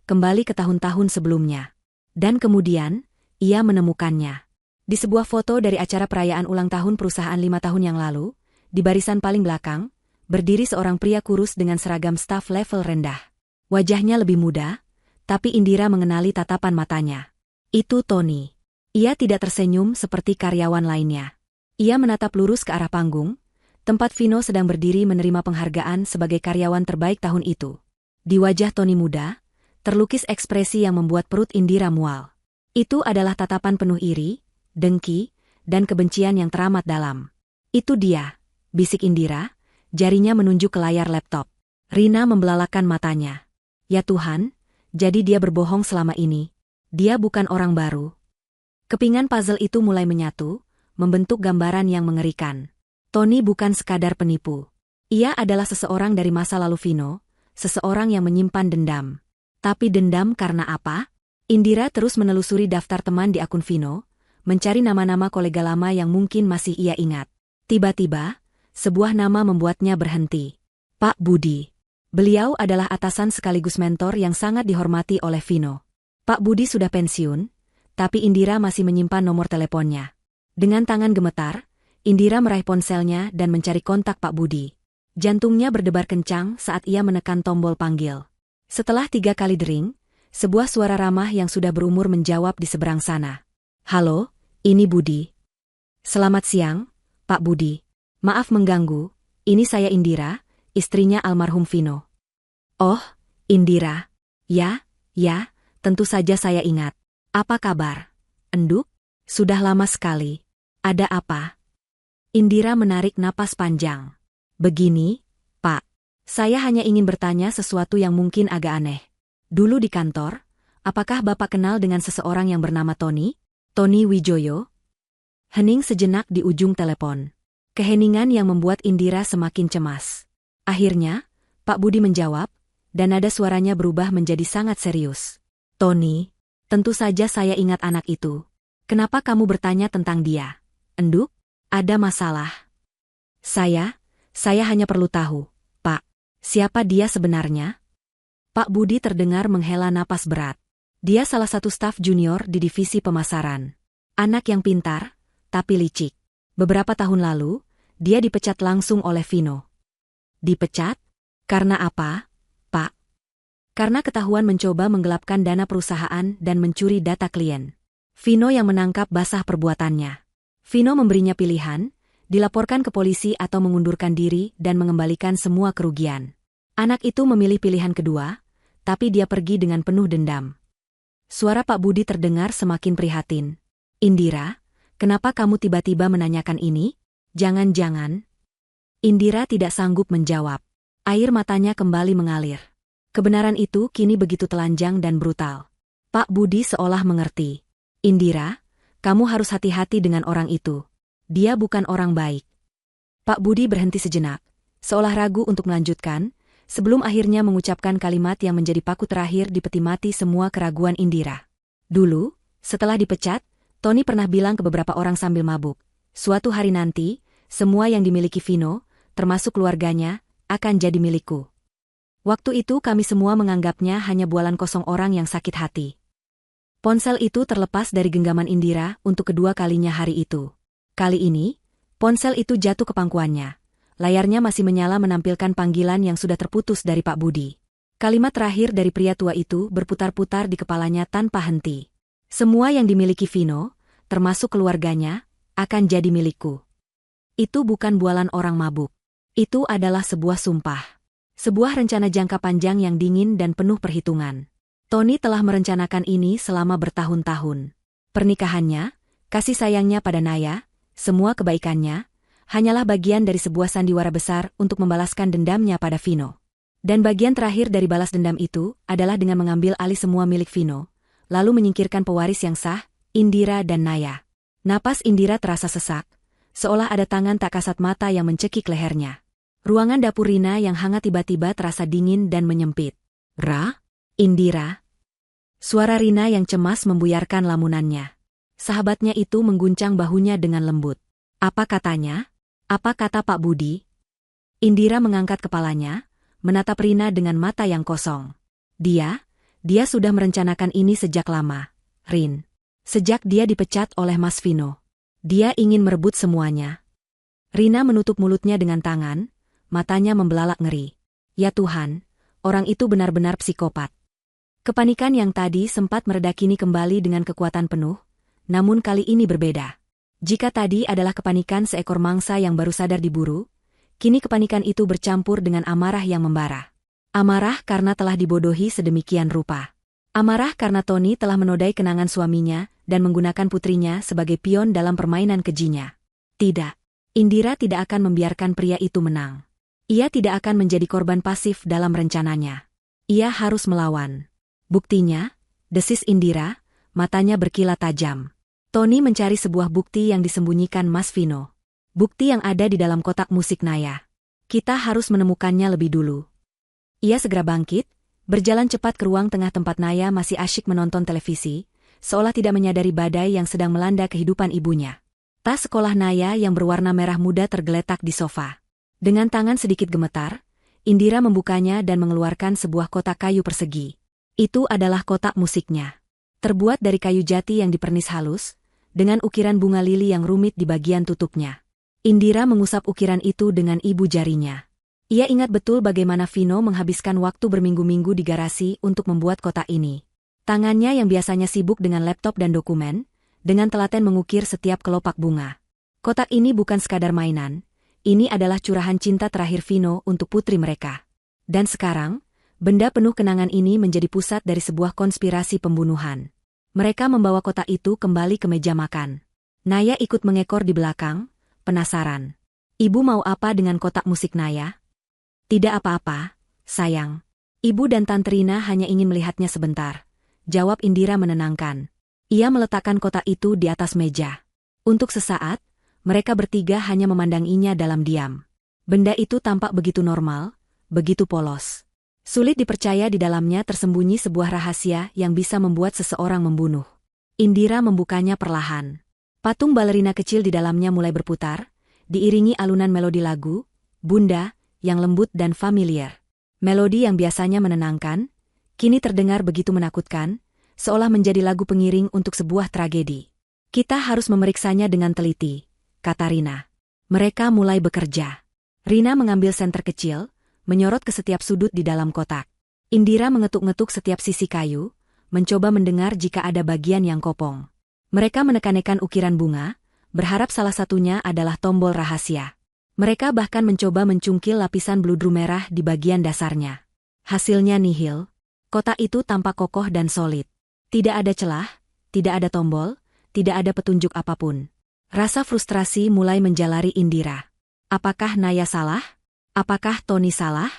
A: kembali ke tahun-tahun sebelumnya. Dan kemudian, ia menemukannya. Di sebuah foto dari acara perayaan ulang tahun perusahaan 5 tahun yang lalu, di barisan paling belakang, berdiri seorang pria kurus dengan seragam staf level rendah. Wajahnya lebih muda, tapi Indira mengenali tatapan matanya. Itu Tony. Ia tidak tersenyum seperti karyawan lainnya. Ia menatap lurus ke arah panggung, tempat Vino sedang berdiri menerima penghargaan sebagai karyawan terbaik tahun itu. Di wajah Tony muda, terlukis ekspresi yang membuat perut Indira mual. Itu adalah tatapan penuh iri, dengki, dan kebencian yang teramat dalam. Itu dia, bisik Indira, jarinya menunjuk ke layar laptop. Rina membelalakan matanya. Ya Tuhan, jadi dia berbohong selama ini. Dia bukan orang baru. Kepingan puzzle itu mulai menyatu, membentuk gambaran yang mengerikan. Tony bukan sekadar penipu. Ia adalah seseorang dari masa lalu Vino, seseorang yang menyimpan dendam. Tapi dendam karena apa? Indira terus menelusuri daftar teman di akun Vino, mencari nama-nama kolega lama yang mungkin masih ia ingat. Tiba-tiba, sebuah nama membuatnya berhenti. Pak Budi. Beliau adalah atasan sekaligus mentor yang sangat dihormati oleh Vino. Pak Budi sudah pensiun, tapi Indira masih menyimpan nomor teleponnya. Dengan tangan gemetar, Indira meraih ponselnya dan mencari kontak Pak Budi. Jantungnya berdebar kencang saat ia menekan tombol panggil. Setelah 3 kali dering, sebuah suara ramah yang sudah berumur menjawab di seberang sana. Halo, ini Budi. Selamat siang, Pak Budi. Maaf mengganggu, ini saya Indira, istrinya almarhum Vino. Oh, Indira. Ya, tentu saja saya ingat. Apa kabar? Enduk? Sudah lama sekali. Ada apa? Indira menarik napas panjang. Begini, Pak. Saya hanya ingin bertanya sesuatu yang mungkin agak aneh. Dulu di kantor, apakah Bapak kenal dengan seseorang yang bernama Tony? Tony Wijoyo? Hening sejenak di ujung telepon. Keheningan yang membuat Indira semakin cemas. Akhirnya, Pak Budi menjawab, dan nada suaranya berubah menjadi sangat serius. Tony, tentu saja saya ingat anak itu. Kenapa kamu bertanya tentang dia? Enduk? Ada masalah? Saya hanya perlu tahu, Pak, siapa dia sebenarnya? Pak Budi terdengar menghela napas berat. Dia salah satu staf junior di divisi pemasaran. Anak yang pintar, tapi licik. Beberapa tahun lalu, dia dipecat langsung oleh Vino. Dipecat? Karena apa, Pak? Karena ketahuan mencoba menggelapkan dana perusahaan dan mencuri data klien. Vino yang menangkap basah perbuatannya. Vino memberinya pilihan, dilaporkan ke polisi atau mengundurkan diri dan mengembalikan semua kerugian. Anak itu memilih pilihan kedua, tapi dia pergi dengan penuh dendam. Suara Pak Budi terdengar semakin prihatin. Indira, kenapa kamu tiba-tiba menanyakan ini? Jangan-jangan. Indira tidak sanggup menjawab. Air matanya kembali mengalir. Kebenaran itu kini begitu telanjang dan brutal. Pak Budi seolah mengerti. Indira, kamu harus hati-hati dengan orang itu. Dia bukan orang baik. Pak Budi berhenti sejenak, seolah ragu untuk melanjutkan, sebelum akhirnya mengucapkan kalimat yang menjadi paku terakhir di peti mati semua keraguan Indira. Dulu, setelah dipecat, Tony pernah bilang ke beberapa orang sambil mabuk, "Suatu hari nanti, semua yang dimiliki Vino, termasuk keluarganya, akan jadi milikku." Waktu itu kami semua menganggapnya hanya bualan kosong orang yang sakit hati. Ponsel itu terlepas dari genggaman Indira untuk kedua kalinya hari itu. Kali ini, ponsel itu jatuh ke pangkuannya. Layarnya masih menyala menampilkan panggilan yang sudah terputus dari Pak Budi. Kalimat terakhir dari pria tua itu berputar-putar di kepalanya tanpa henti. "Semua yang dimiliki Vino, termasuk keluarganya, akan jadi milikku." Itu bukan bualan orang mabuk. Itu adalah sebuah sumpah. Sebuah rencana jangka panjang yang dingin dan penuh perhitungan. Tony telah merencanakan ini selama bertahun-tahun. Pernikahannya, kasih sayangnya pada Naya, semua kebaikannya, hanyalah bagian dari sebuah sandiwara besar untuk membalaskan dendamnya pada Vino. Dan bagian terakhir dari balas dendam itu adalah dengan mengambil alih semua milik Vino, lalu menyingkirkan pewaris yang sah, Indira dan Naya. Napas Indira terasa sesak, seolah ada tangan tak kasat mata yang mencekik lehernya. Ruangan dapur Rina yang hangat tiba-tiba terasa dingin dan menyempit. "Ra? Indira?" Suara Rina yang cemas membuyarkan lamunannya. Sahabatnya itu mengguncang bahunya dengan lembut. "Apa katanya? Apa kata Pak Budi?" Indira mengangkat kepalanya, menatap Rina dengan mata yang kosong. Dia sudah merencanakan ini sejak lama, Rin. Sejak dia dipecat oleh Mas Vino. Dia ingin merebut semuanya. Rina menutup mulutnya dengan tangan, matanya membelalak ngeri. Ya Tuhan, orang itu benar-benar psikopat. Kepanikan yang tadi sempat mereda kini kembali dengan kekuatan penuh, namun kali ini berbeda. Jika tadi adalah kepanikan seekor mangsa yang baru sadar diburu, kini kepanikan itu bercampur dengan amarah yang membara. Amarah karena telah dibodohi sedemikian rupa. Amarah karena Tony telah menodai kenangan suaminya dan menggunakan putrinya sebagai pion dalam permainan kejinya. Tidak, Indira tidak akan membiarkan pria itu menang. Ia tidak akan menjadi korban pasif dalam rencananya. Ia harus melawan. Buktinya, desis Indira, matanya berkilat tajam. Tony mencari sebuah bukti yang disembunyikan Mas Vino. Bukti yang ada di dalam kotak musik Naya. Kita harus menemukannya lebih dulu. Ia segera bangkit, berjalan cepat ke ruang tengah tempat Naya masih asyik menonton televisi, seolah tidak menyadari badai yang sedang melanda kehidupan ibunya. Tas sekolah Naya yang berwarna merah muda tergeletak di sofa. Dengan tangan sedikit gemetar, Indira membukanya dan mengeluarkan sebuah kotak kayu persegi. Itu adalah kotak musiknya. Terbuat dari kayu jati yang dipernis halus, dengan ukiran bunga lili yang rumit di bagian tutupnya. Indira mengusap ukiran itu dengan ibu jarinya. Ia ingat betul bagaimana Vino menghabiskan waktu berminggu-minggu di garasi untuk membuat kotak ini. Tangannya yang biasanya sibuk dengan laptop dan dokumen, dengan telaten mengukir setiap kelopak bunga. Kotak ini bukan sekadar mainan, ini adalah curahan cinta terakhir Vino untuk putri mereka. Dan sekarang, benda penuh kenangan ini menjadi pusat dari sebuah konspirasi pembunuhan. Mereka membawa kotak itu kembali ke meja makan. Naya ikut mengekor di belakang, penasaran. "Ibu mau apa dengan kotak musik Naya?" "Tidak apa-apa, sayang. Ibu dan Tante Rina hanya ingin melihatnya sebentar," jawab Indira menenangkan. Ia meletakkan kotak itu di atas meja. Untuk sesaat, mereka bertiga hanya memandanginya dalam diam. Benda itu tampak begitu normal, begitu polos. Sulit dipercaya di dalamnya tersembunyi sebuah rahasia yang bisa membuat seseorang membunuh. Indira membukanya perlahan. Patung balerina kecil di dalamnya mulai berputar, diiringi alunan melodi lagu, Bunda, yang lembut dan familiar. Melodi yang biasanya menenangkan, kini terdengar begitu menakutkan, seolah menjadi lagu pengiring untuk sebuah tragedi. "Kita harus memeriksanya dengan teliti," kata Rina. Mereka mulai bekerja. Rina mengambil senter kecil, menyorot ke setiap sudut di dalam kotak. Indira mengetuk-ngetuk setiap sisi kayu, mencoba mendengar jika ada bagian yang kopong. Mereka menekan-nekan ukiran bunga, berharap salah satunya adalah tombol rahasia. Mereka bahkan mencoba mencungkil lapisan bludru merah di bagian dasarnya. Hasilnya nihil. Kotak itu tampak kokoh dan solid. Tidak ada celah, tidak ada tombol, tidak ada petunjuk apapun. Rasa frustrasi mulai menjalari Indira. Apakah Naya salah? Apakah Tony salah?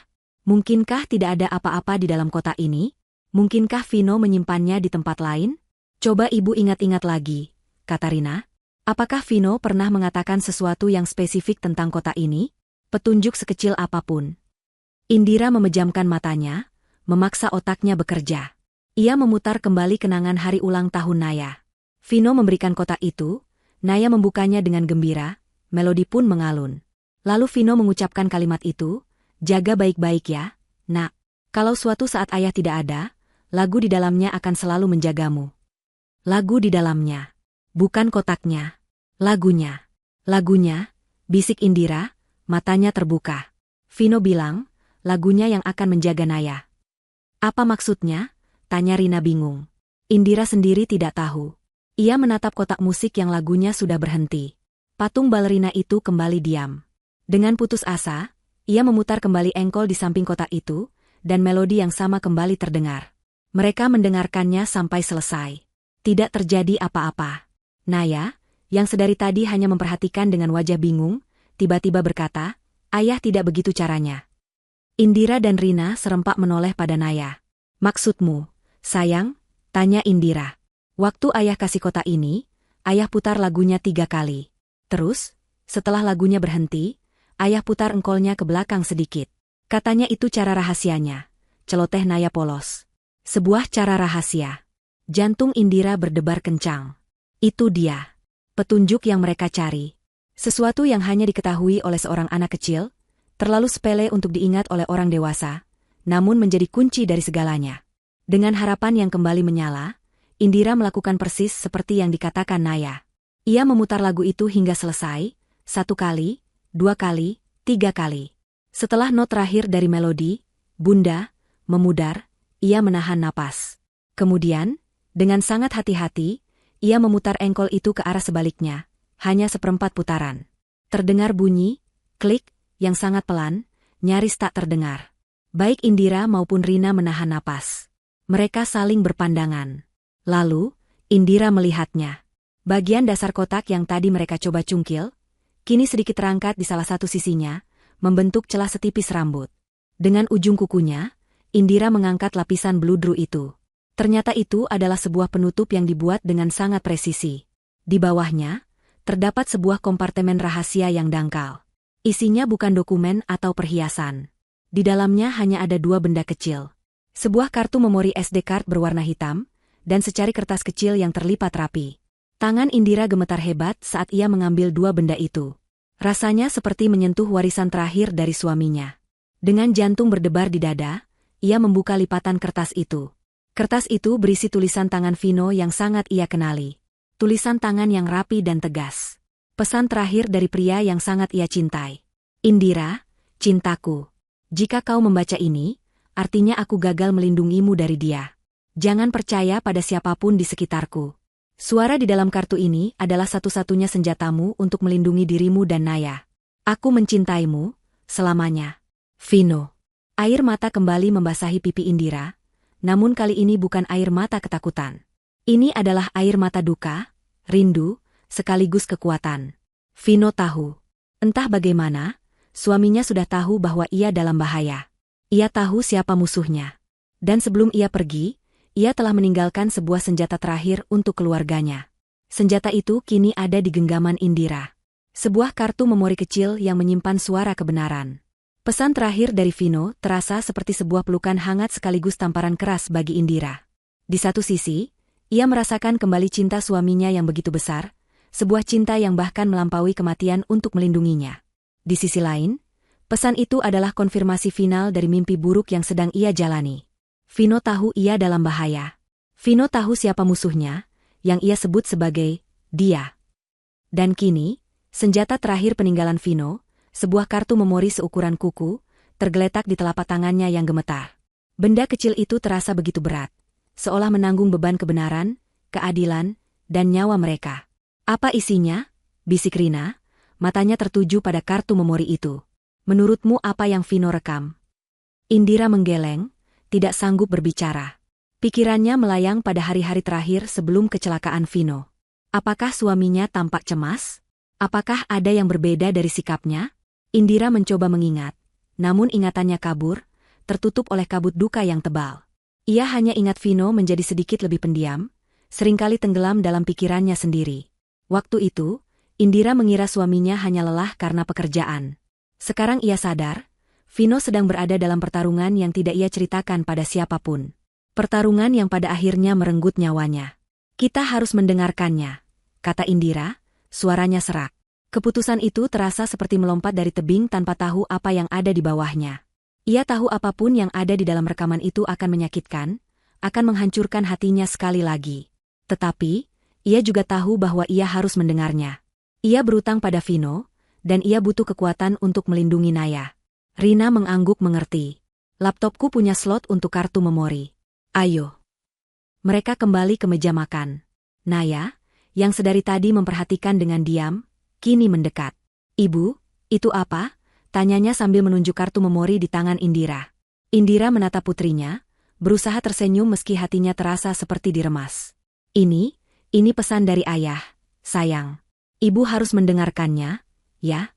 A: Mungkinkah tidak ada apa-apa di dalam kotak ini? Mungkinkah Vino menyimpannya di tempat lain? Coba ibu ingat-ingat lagi, kata Rina. Apakah Vino pernah mengatakan sesuatu yang spesifik tentang kotak ini? petunjuk sekecil apapun. Indira memejamkan matanya, memaksa otaknya bekerja. Ia memutar kembali kenangan hari ulang tahun Naya. Vino memberikan kotak itu, Naya membukanya dengan gembira, melodi pun mengalun. Lalu Vino mengucapkan kalimat itu, "Jaga baik-baik ya, nak. Kalau suatu saat ayah tidak ada, lagu di dalamnya akan selalu menjagamu." Lagu di dalamnya. Bukan kotaknya. Lagunya. Lagunya, bisik Indira, matanya terbuka. Vino bilang, lagunya yang akan menjaga Naya. Apa maksudnya? Tanya Rina bingung. Indira sendiri tidak tahu. Ia menatap kotak musik yang lagunya sudah berhenti. Patung balerina itu kembali diam. Dengan putus asa, ia memutar kembali engkol di samping kotak itu, dan melodi yang sama kembali terdengar. Mereka mendengarkannya sampai selesai. Tidak terjadi apa-apa. Naya, yang sedari tadi hanya memperhatikan dengan wajah bingung, tiba-tiba berkata, "Ayah tidak begitu caranya." Indira dan Rina serempak menoleh pada Naya. "Maksudmu, sayang?" tanya Indira. "Waktu ayah kasih kotak ini, ayah putar lagunya 3 kali. Terus, setelah lagunya berhenti, ayah putar engkolnya ke belakang sedikit. Katanya itu cara rahasianya," celoteh Naya polos. "Sebuah cara rahasia." Jantung Indira berdebar kencang. Itu dia. Petunjuk yang mereka cari. Sesuatu yang hanya diketahui oleh seorang anak kecil, terlalu sepele untuk diingat oleh orang dewasa, namun menjadi kunci dari segalanya. Dengan harapan yang kembali menyala, Indira melakukan persis seperti yang dikatakan Naya. Ia memutar lagu itu hingga selesai, 1 kali, 2 kali, 3 kali. Setelah not terakhir dari melodi, "Bunda," memudar, ia menahan napas. Kemudian, dengan sangat hati-hati, ia memutar engkol itu ke arah sebaliknya, hanya 1/4 putaran. Terdengar bunyi, klik, yang sangat pelan, nyaris tak terdengar. Baik Indira maupun Rina menahan napas. Mereka saling berpandangan. Lalu, Indira melihatnya. Bagian dasar kotak yang tadi mereka coba cungkil, kini sedikit terangkat di salah satu sisinya, membentuk celah setipis rambut. Dengan ujung kukunya, Indira mengangkat lapisan bludru itu. Ternyata itu adalah sebuah penutup yang dibuat dengan sangat presisi. Di bawahnya, terdapat sebuah kompartemen rahasia yang dangkal. Isinya bukan dokumen atau perhiasan. Di dalamnya hanya ada 2 benda kecil. Sebuah kartu memori SD card berwarna hitam, dan secari kertas kecil yang terlipat rapi. Tangan Indira gemetar hebat saat ia mengambil 2 benda itu. Rasanya seperti menyentuh warisan terakhir dari suaminya. Dengan jantung berdebar di dada, ia membuka lipatan kertas itu. Kertas itu berisi tulisan tangan Vino yang sangat ia kenali. Tulisan tangan yang rapi dan tegas. Pesan terakhir dari pria yang sangat ia cintai. "Indira, cintaku. Jika kau membaca ini, artinya aku gagal melindungimu dari dia. Jangan percaya pada siapapun di sekitarku." Suara di dalam kartu ini adalah satu-satunya senjatamu untuk melindungi dirimu dan Naya. "Aku mencintaimu, selamanya. Vino." Air mata kembali membasahi pipi Indira. Namun kali ini bukan air mata ketakutan. Ini adalah air mata duka, rindu, sekaligus kekuatan. Vino tahu. Entah bagaimana, suaminya sudah tahu bahwa ia dalam bahaya. Ia tahu siapa musuhnya. Dan sebelum ia pergi, ia telah meninggalkan sebuah senjata terakhir untuk keluarganya. Senjata itu kini ada di genggaman Indira. Sebuah kartu memori kecil yang menyimpan suara kebenaran. Pesan terakhir dari Vino terasa seperti sebuah pelukan hangat sekaligus tamparan keras bagi Indira. Di satu sisi, ia merasakan kembali cinta suaminya yang begitu besar, sebuah cinta yang bahkan melampaui kematian untuk melindunginya. Di sisi lain, pesan itu adalah konfirmasi final dari mimpi buruk yang sedang ia jalani. Vino tahu ia dalam bahaya. Vino tahu siapa musuhnya, yang ia sebut sebagai dia. Dan kini, senjata terakhir peninggalan Vino, sebuah kartu memori seukuran kuku, tergeletak di telapak tangannya yang gemetar. Benda kecil itu terasa begitu berat, seolah menanggung beban kebenaran, keadilan, dan nyawa mereka. "Apa isinya?" bisik Rina, matanya tertuju pada kartu memori itu. "Menurutmu apa yang Vino rekam?" Indira menggeleng, tidak sanggup berbicara. Pikirannya melayang pada hari-hari terakhir sebelum kecelakaan Vino. Apakah suaminya tampak cemas? Apakah ada yang berbeda dari sikapnya? Indira mencoba mengingat, namun ingatannya kabur, tertutup oleh kabut duka yang tebal. Ia hanya ingat Vino menjadi sedikit lebih pendiam, seringkali tenggelam dalam pikirannya sendiri. Waktu itu, Indira mengira suaminya hanya lelah karena pekerjaan. Sekarang ia sadar, Vino sedang berada dalam pertarungan yang tidak ia ceritakan pada siapapun. Pertarungan yang pada akhirnya merenggut nyawanya. Kita harus mendengarkannya, kata Indira, suaranya serak. Keputusan itu terasa seperti melompat dari tebing tanpa tahu apa yang ada di bawahnya. Ia tahu apapun yang ada di dalam rekaman itu akan menyakitkan, akan menghancurkan hatinya sekali lagi. Tetapi, ia juga tahu bahwa ia harus mendengarnya. Ia berutang pada Vino, dan ia butuh kekuatan untuk melindungi Naya. Rina mengangguk mengerti. Laptopku punya slot untuk kartu memori. Ayo. Mereka kembali ke meja makan. Naya, yang sedari tadi memperhatikan dengan diam, kini mendekat. Ibu, itu apa? Tanyanya sambil menunjuk kartu memori di tangan Indira. Indira menatap putrinya, berusaha tersenyum meski hatinya terasa seperti diremas. Ini pesan dari ayah, sayang. Ibu harus mendengarkannya, ya?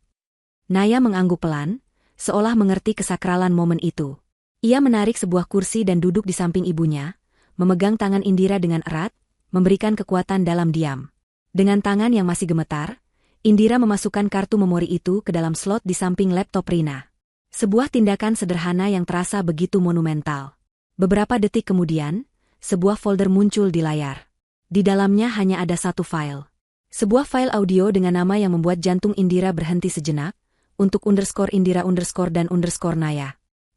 A: Naya mengangguk pelan, seolah mengerti kesakralan momen itu. Ia menarik sebuah kursi dan duduk di samping ibunya, memegang tangan Indira dengan erat, memberikan kekuatan dalam diam. Dengan tangan yang masih gemetar, Indira memasukkan kartu memori itu ke dalam slot di samping laptop Rina. Sebuah tindakan sederhana yang terasa begitu monumental. Beberapa detik kemudian, sebuah folder muncul di layar. Di dalamnya hanya ada satu file. Sebuah file audio dengan nama yang membuat jantung Indira berhenti sejenak, untuk _Indira_ dan _Naya.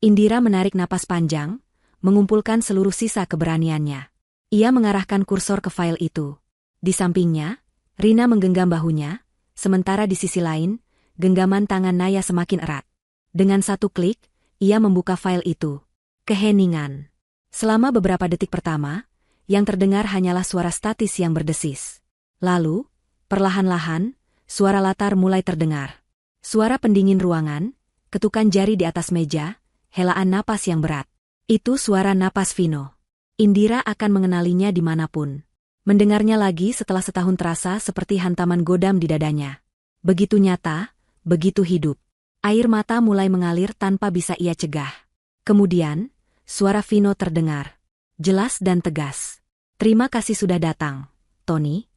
A: Indira menarik napas panjang, mengumpulkan seluruh sisa keberaniannya. Ia mengarahkan kursor ke file itu. Di sampingnya, Rina menggenggam bahunya, sementara di sisi lain, genggaman tangan Naya semakin erat. Dengan satu klik, ia membuka file itu. Keheningan. Selama beberapa detik pertama, yang terdengar hanyalah suara statis yang berdesis. Lalu, perlahan-lahan, suara latar mulai terdengar. Suara pendingin ruangan, ketukan jari di atas meja, helaan napas yang berat. Itu suara napas Vino. Indira akan mengenalinya dimanapun. Mendengarnya lagi setelah setahun terasa seperti hantaman godam di dadanya. Begitu nyata, begitu hidup. Air mata mulai mengalir tanpa bisa ia cegah. Kemudian, suara Vino terdengar. Jelas dan tegas. Terima kasih sudah datang, Tony.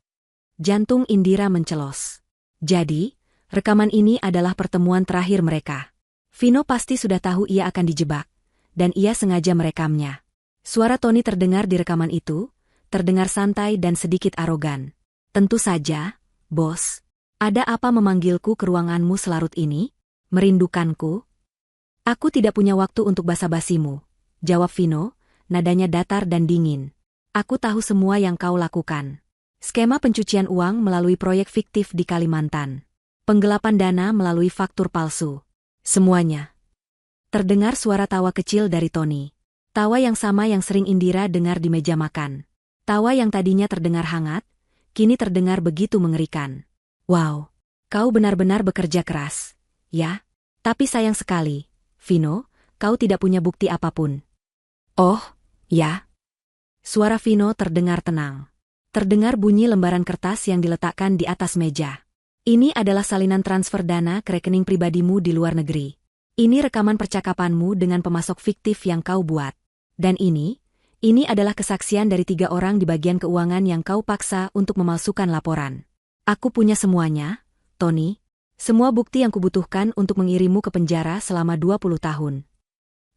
A: Jantung Indira mencelos. Jadi, rekaman ini adalah pertemuan terakhir mereka. Vino pasti sudah tahu ia akan dijebak, dan ia sengaja merekamnya. Suara Tony terdengar di rekaman itu, terdengar santai dan sedikit arogan. Tentu saja, bos. Ada apa memanggilku ke ruanganmu selarut ini? Merindukanku? Aku tidak punya waktu untuk basa-basimu, jawab Vino, nadanya datar dan dingin. Aku tahu semua yang kau lakukan. Skema pencucian uang melalui proyek fiktif di Kalimantan. Penggelapan dana melalui faktur palsu. Semuanya. Terdengar suara tawa kecil dari Tony. Tawa yang sama yang sering Indira dengar di meja makan. Tawa yang tadinya terdengar hangat, kini terdengar begitu mengerikan. Wow, kau benar-benar bekerja keras, ya? Tapi sayang sekali, Vino, kau tidak punya bukti apapun. Oh, ya? Suara Vino terdengar tenang. Terdengar bunyi lembaran kertas yang diletakkan di atas meja. Ini adalah salinan transfer dana ke rekening pribadimu di luar negeri. Ini rekaman percakapanmu dengan pemasok fiktif yang kau buat. Dan ini adalah kesaksian dari 3 orang di bagian keuangan yang kau paksa untuk memalsukan laporan. Aku punya semuanya, Tony. Semua bukti yang kubutuhkan untuk mengirimu ke penjara selama 20 tahun.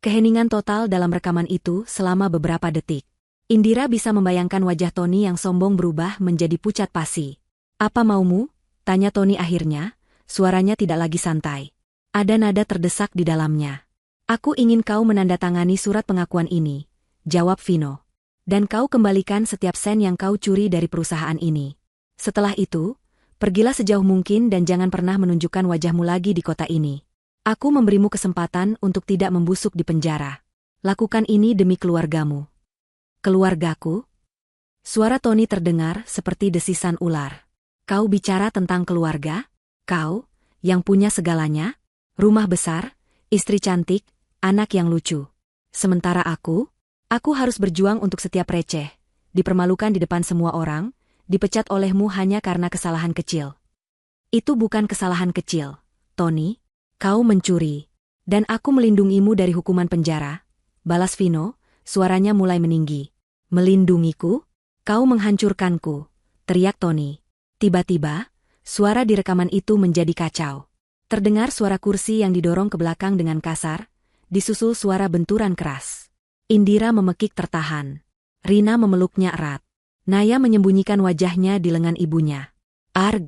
A: Keheningan total dalam rekaman itu selama beberapa detik. Indira bisa membayangkan wajah Tony yang sombong berubah menjadi pucat pasi. Apa maumu? Tanya Tony akhirnya, suaranya tidak lagi santai. Ada nada terdesak di dalamnya. Aku ingin kau menandatangani surat pengakuan ini, jawab Vino. Dan kau kembalikan setiap sen yang kau curi dari perusahaan ini. Setelah itu, pergilah sejauh mungkin dan jangan pernah menunjukkan wajahmu lagi di kota ini. Aku memberimu kesempatan untuk tidak membusuk di penjara. Lakukan ini demi keluargamu. Keluargaku? Suara Tony terdengar seperti desisan ular. Kau bicara tentang keluarga? Kau, yang punya segalanya? Rumah besar, istri cantik, anak yang lucu. Sementara aku harus berjuang untuk setiap receh, dipermalukan di depan semua orang, dipecat olehmu hanya karena kesalahan kecil. Itu bukan kesalahan kecil, Tony. Kau mencuri. Dan aku melindungimu dari hukuman penjara. Balas Vino, suaranya mulai meninggi. Melindungiku? Kau menghancurkanku, teriak Tony. Tiba-tiba, suara di rekaman itu menjadi kacau. Terdengar suara kursi yang didorong ke belakang dengan kasar, disusul suara benturan keras. Indira memekik tertahan. Rina memeluknya erat. Naya menyembunyikan wajahnya di lengan ibunya. Arg!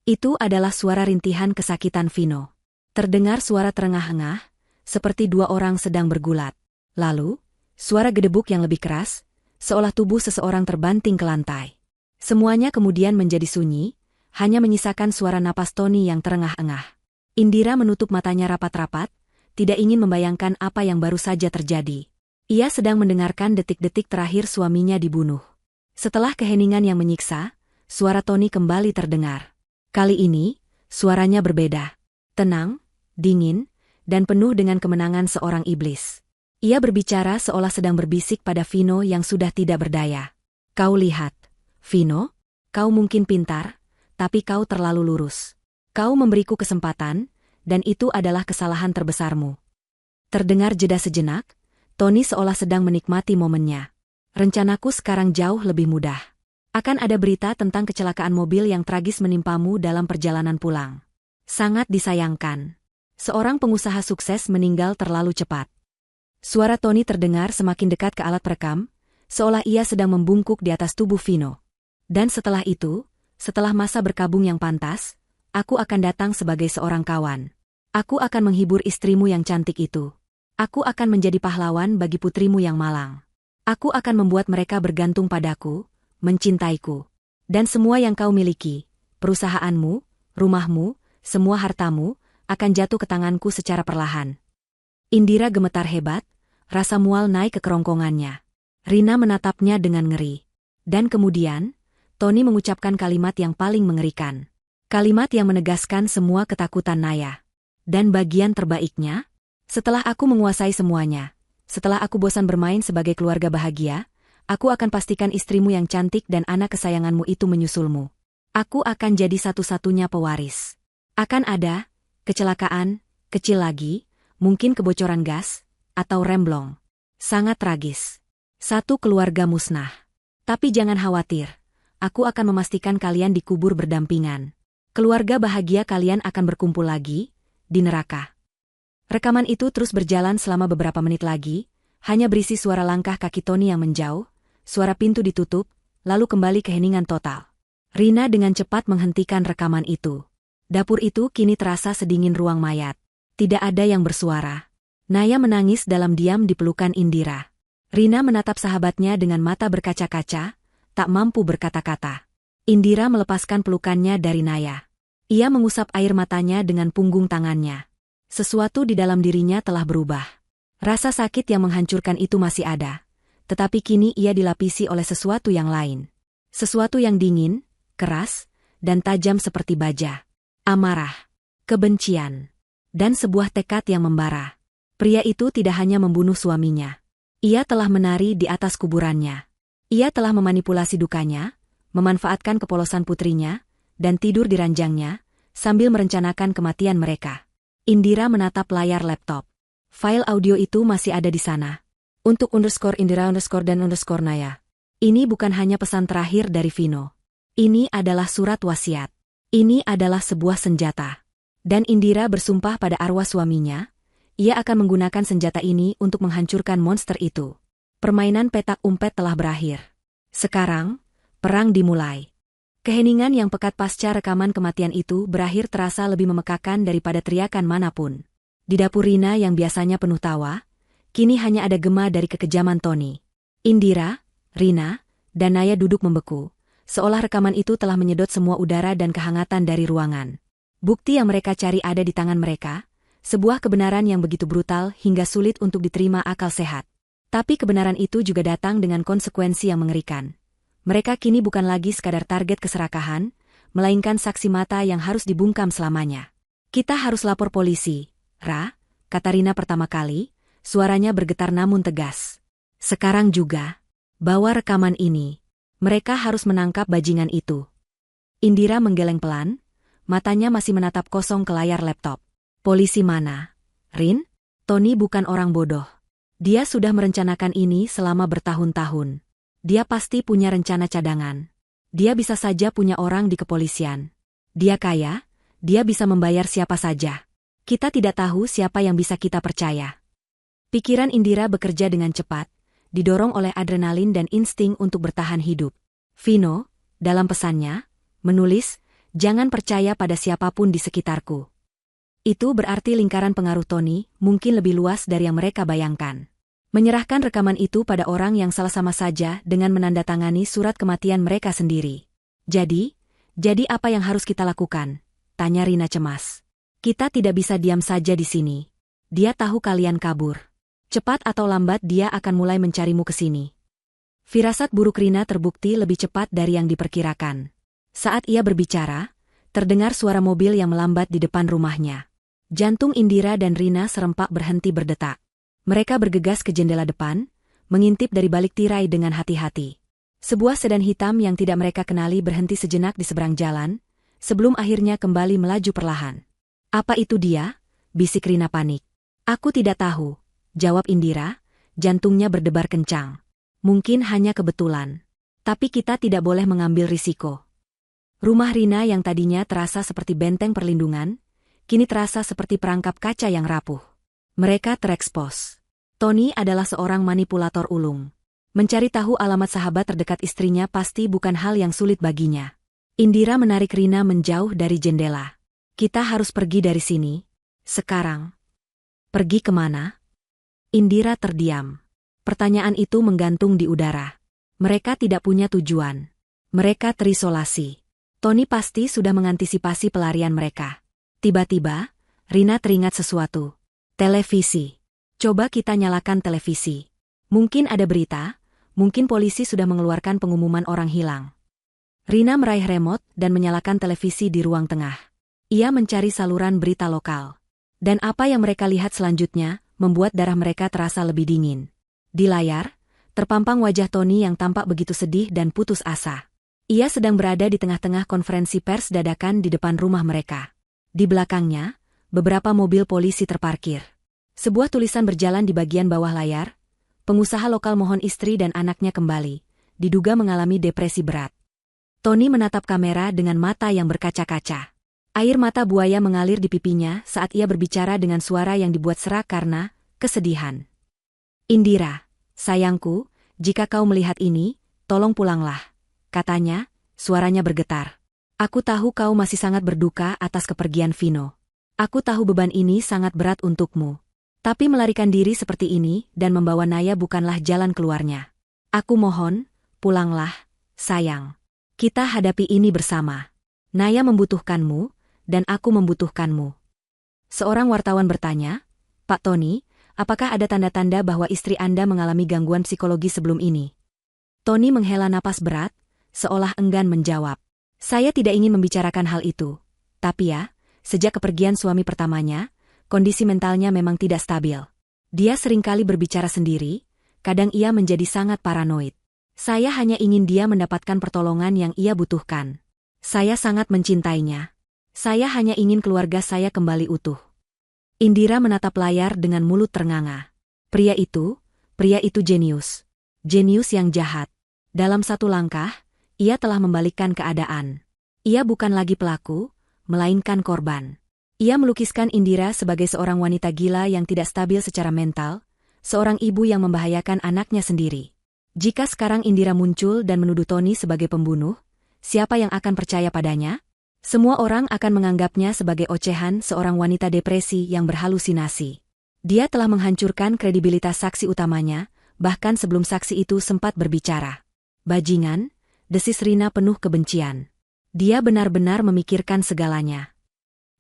A: Itu adalah suara rintihan kesakitan Vino. Terdengar suara terengah-engah, seperti dua orang sedang bergulat. Lalu, suara gedebuk yang lebih keras, seolah tubuh seseorang terbanting ke lantai. Semuanya kemudian menjadi sunyi, hanya menyisakan suara napas Tony yang terengah-engah. Indira menutup matanya rapat-rapat, tidak ingin membayangkan apa yang baru saja terjadi. Ia sedang mendengarkan detik-detik terakhir suaminya dibunuh. Setelah keheningan yang menyiksa, suara Tony kembali terdengar. Kali ini, suaranya berbeda. Tenang, dingin, dan penuh dengan kemenangan seorang iblis. Ia berbicara seolah sedang berbisik pada Vino yang sudah tidak berdaya. Kau lihat, Vino, kau mungkin pintar, tapi kau terlalu lurus. Kau memberiku kesempatan, dan itu adalah kesalahan terbesarmu. Terdengar jeda sejenak, Tony seolah sedang menikmati momennya. Rencanaku sekarang jauh lebih mudah. Akan ada berita tentang kecelakaan mobil yang tragis menimpamu dalam perjalanan pulang. Sangat disayangkan. Seorang pengusaha sukses meninggal terlalu cepat. Suara Tony terdengar semakin dekat ke alat perekam, seolah ia sedang membungkuk di atas tubuh Vino. Dan setelah itu, setelah masa berkabung yang pantas, aku akan datang sebagai seorang kawan. Aku akan menghibur istrimu yang cantik itu. Aku akan menjadi pahlawan bagi putrimu yang malang. Aku akan membuat mereka bergantung padaku, mencintaiku. Dan semua yang kau miliki, perusahaanmu, rumahmu, semua hartamu, akan jatuh ke tanganku secara perlahan. Indira gemetar hebat, rasa mual naik ke kerongkongannya. Rina menatapnya dengan ngeri. Dan kemudian, Tony mengucapkan kalimat yang paling mengerikan. Kalimat yang menegaskan semua ketakutan Naya. Dan bagian terbaiknya, setelah aku menguasai semuanya, setelah aku bosan bermain sebagai keluarga bahagia, aku akan pastikan istrimu yang cantik dan anak kesayanganmu itu menyusulmu. Aku akan jadi satu-satunya pewaris. Akan ada kecelakaan, kecil lagi, mungkin kebocoran gas, atau remblong. Sangat tragis. Satu keluarga musnah. Tapi jangan khawatir. Aku akan memastikan kalian dikubur berdampingan. Keluarga bahagia kalian akan berkumpul lagi, di neraka. Rekaman itu terus berjalan selama beberapa menit lagi, hanya berisi suara langkah kaki Tony yang menjauh, suara pintu ditutup, lalu kembali keheningan total. Rina dengan cepat menghentikan rekaman itu. Dapur itu kini terasa sedingin ruang mayat. Tidak ada yang bersuara. Naya menangis dalam diam di pelukan Indira. Rina menatap sahabatnya dengan mata berkaca-kaca, tak mampu berkata-kata. Indira melepaskan pelukannya dari Naya. Ia mengusap air matanya dengan punggung tangannya. Sesuatu di dalam dirinya telah berubah. Rasa sakit yang menghancurkan itu masih ada. Tetapi kini ia dilapisi oleh sesuatu yang lain. Sesuatu yang dingin, keras, dan tajam seperti baja. Amarah, kebencian, dan sebuah tekad yang membara. Pria itu tidak hanya membunuh suaminya. Ia telah menari di atas kuburannya. Ia telah memanipulasi dukanya, memanfaatkan kepolosan putrinya, dan tidur di ranjangnya, sambil merencanakan kematian mereka. Indira menatap layar laptop. File audio itu masih ada di sana. Untuk _Indira dan _Naya. Ini bukan hanya pesan terakhir dari Vino. Ini adalah surat wasiat. Ini adalah sebuah senjata. Dan Indira bersumpah pada arwah suaminya, ia akan menggunakan senjata ini untuk menghancurkan monster itu. Permainan petak umpet telah berakhir. Sekarang, perang dimulai. Keheningan yang pekat pasca rekaman kematian itu berakhir terasa lebih memekakan daripada teriakan manapun. Di dapur Rina yang biasanya penuh tawa, kini hanya ada gema dari kekejaman Tony. Indira, Rina, dan Naya duduk membeku, seolah rekaman itu telah menyedot semua udara dan kehangatan dari ruangan. Bukti yang mereka cari ada di tangan mereka, sebuah kebenaran yang begitu brutal hingga sulit untuk diterima akal sehat. Tapi kebenaran itu juga datang dengan konsekuensi yang mengerikan. Mereka kini bukan lagi sekadar target keserakahan, melainkan saksi mata yang harus dibungkam selamanya. Kita harus lapor polisi, Ra, kata Rina pertama kali, suaranya bergetar namun tegas. Sekarang juga, bawa rekaman ini. Mereka harus menangkap bajingan itu. Indira menggeleng pelan, matanya masih menatap kosong ke layar laptop. Polisi mana? Rin? Tony bukan orang bodoh. Dia sudah merencanakan ini selama bertahun-tahun. Dia pasti punya rencana cadangan. Dia bisa saja punya orang di kepolisian. Dia kaya, dia bisa membayar siapa saja. Kita tidak tahu siapa yang bisa kita percaya. Pikiran Indira bekerja dengan cepat, didorong oleh adrenalin dan insting untuk bertahan hidup. Vino, dalam pesannya, menulis, "Jangan percaya pada siapapun di sekitarku." Itu berarti lingkaran pengaruh Tony mungkin lebih luas dari yang mereka bayangkan. Menyerahkan rekaman itu pada orang yang salah sama saja dengan menandatangani surat kematian mereka sendiri. Jadi apa yang harus kita lakukan? Tanya Rina cemas. Kita tidak bisa diam saja di sini. Dia tahu kalian kabur. Cepat atau lambat dia akan mulai mencarimu ke sini. Firasat buruk Rina terbukti lebih cepat dari yang diperkirakan. Saat ia berbicara, terdengar suara mobil yang melambat di depan rumahnya. Jantung Indira dan Rina serempak berhenti berdetak. Mereka bergegas ke jendela depan, mengintip dari balik tirai dengan hati-hati. Sebuah sedan hitam yang tidak mereka kenali berhenti sejenak di seberang jalan, sebelum akhirnya kembali melaju perlahan. "Apa itu dia?" bisik Rina panik. "Aku tidak tahu," jawab Indira, jantungnya berdebar kencang. "Mungkin hanya kebetulan. Tapi kita tidak boleh mengambil risiko." Rumah Rina yang tadinya terasa seperti benteng perlindungan, kini terasa seperti perangkap kaca yang rapuh. Mereka terekspos. Tony adalah seorang manipulator ulung. Mencari tahu alamat sahabat terdekat istrinya pasti bukan hal yang sulit baginya. Indira menarik Rina menjauh dari jendela. "Kita harus pergi dari sini. Sekarang." "Pergi kemana?" Indira terdiam. Pertanyaan itu menggantung di udara. Mereka tidak punya tujuan. Mereka terisolasi. Tony pasti sudah mengantisipasi pelarian mereka. Tiba-tiba, Rina teringat sesuatu. Televisi. "Coba kita nyalakan televisi. Mungkin ada berita, mungkin polisi sudah mengeluarkan pengumuman orang hilang." Rina meraih remote dan menyalakan televisi di ruang tengah. Ia mencari saluran berita lokal. Dan apa yang mereka lihat selanjutnya membuat darah mereka terasa lebih dingin. Di layar, terpampang wajah Tony yang tampak begitu sedih dan putus asa. Ia sedang berada di tengah-tengah konferensi pers dadakan di depan rumah mereka. Di belakangnya, beberapa mobil polisi terparkir. Sebuah tulisan berjalan di bagian bawah layar. "Pengusaha lokal mohon istri dan anaknya kembali. Diduga mengalami depresi berat." Tony menatap kamera dengan mata yang berkaca-kaca. Air mata buaya mengalir di pipinya saat ia berbicara dengan suara yang dibuat serak karena kesedihan. "Indira, sayangku, jika kau melihat ini, tolong pulanglah," katanya, suaranya bergetar. "Aku tahu kau masih sangat berduka atas kepergian Vino. Aku tahu beban ini sangat berat untukmu. Tapi melarikan diri seperti ini dan membawa Naya bukanlah jalan keluarnya. Aku mohon, pulanglah, sayang. Kita hadapi ini bersama. Naya membutuhkanmu, dan aku membutuhkanmu." Seorang wartawan bertanya, "Pak Tony, apakah ada tanda-tanda bahwa istri Anda mengalami gangguan psikologi sebelum ini?" Tony menghela napas berat, seolah enggan menjawab. "Saya tidak ingin membicarakan hal itu. Tapi ya, sejak kepergian suami pertamanya, kondisi mentalnya memang tidak stabil. Dia seringkali berbicara sendiri, kadang ia menjadi sangat paranoid. Saya hanya ingin dia mendapatkan pertolongan yang ia butuhkan. Saya sangat mencintainya. Saya hanya ingin keluarga saya kembali utuh." Indira menatap layar dengan mulut ternganga. Pria itu jenius. Jenius yang jahat. Dalam satu langkah, ia telah membalikkan keadaan. Ia bukan lagi pelaku, melainkan korban. Ia melukiskan Indira sebagai seorang wanita gila yang tidak stabil secara mental, seorang ibu yang membahayakan anaknya sendiri. Jika sekarang Indira muncul dan menuduh Tony sebagai pembunuh, siapa yang akan percaya padanya? Semua orang akan menganggapnya sebagai ocehan seorang wanita depresi yang berhalusinasi. Dia telah menghancurkan kredibilitas saksi utamanya, bahkan sebelum saksi itu sempat berbicara. "Bajingan," desis Rina penuh kebencian. Dia benar-benar memikirkan segalanya.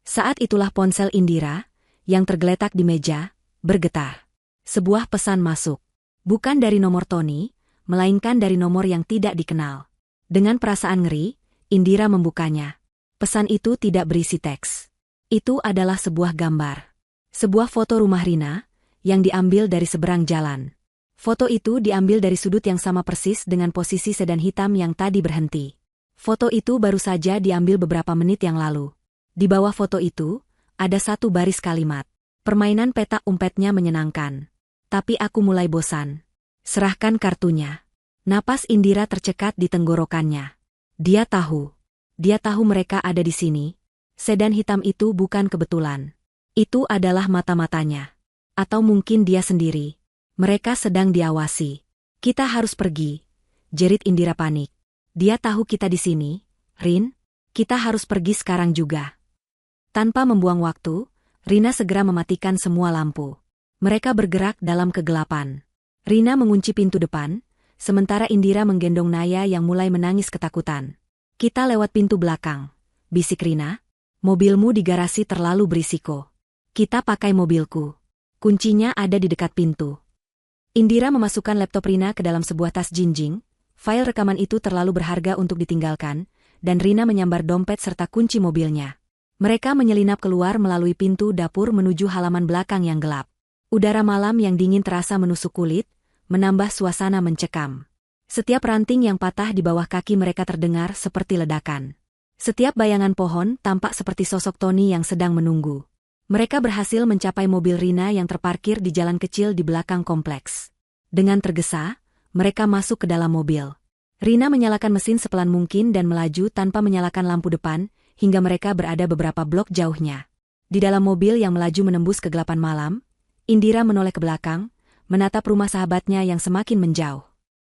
A: Saat itulah ponsel Indira, yang tergeletak di meja, bergetar. Sebuah pesan masuk. Bukan dari nomor Tony, melainkan dari nomor yang tidak dikenal. Dengan perasaan ngeri, Indira membukanya. Pesan itu tidak berisi teks. Itu adalah sebuah gambar. Sebuah foto rumah Rina, yang diambil dari seberang jalan. Foto itu diambil dari sudut yang sama persis dengan posisi sedan hitam yang tadi berhenti. Foto itu baru saja diambil beberapa menit yang lalu. Di bawah foto itu, ada satu baris kalimat. "Permainan petak umpetnya menyenangkan. Tapi aku mulai bosan. Serahkan kartunya." Napas Indira tercekat di tenggorokannya. Dia tahu mereka ada di sini. Sedan hitam itu bukan kebetulan. Itu adalah mata-matanya. Atau mungkin dia sendiri. Mereka sedang diawasi. Kita harus pergi, jerit Indira panik. Dia tahu kita di sini, Rin. Kita harus pergi sekarang juga. Tanpa membuang waktu, Rina segera mematikan semua lampu. Mereka bergerak dalam kegelapan. Rina mengunci pintu depan, sementara Indira menggendong Naya yang mulai menangis ketakutan. Kita lewat pintu belakang, bisik Rina. Mobilmu di garasi terlalu berisiko. Kita pakai mobilku. Kuncinya ada di dekat pintu. Indira memasukkan laptop Rina ke dalam sebuah tas jinjing. File rekaman itu terlalu berharga untuk ditinggalkan, dan Rina menyambar dompet serta kunci mobilnya. Mereka menyelinap keluar melalui pintu dapur menuju halaman belakang yang gelap. Udara malam yang dingin terasa menusuk kulit, menambah suasana mencekam. Setiap ranting yang patah di bawah kaki mereka terdengar seperti ledakan. Setiap bayangan pohon tampak seperti sosok Tony yang sedang menunggu. Mereka berhasil mencapai mobil Rina yang terparkir di jalan kecil di belakang kompleks. Dengan tergesa, mereka masuk ke dalam mobil. Rina menyalakan mesin sepelan mungkin dan melaju tanpa menyalakan lampu depan, hingga mereka berada beberapa blok jauhnya. Di dalam mobil yang melaju menembus kegelapan malam, Indira menoleh ke belakang, menatap rumah sahabatnya yang semakin menjauh.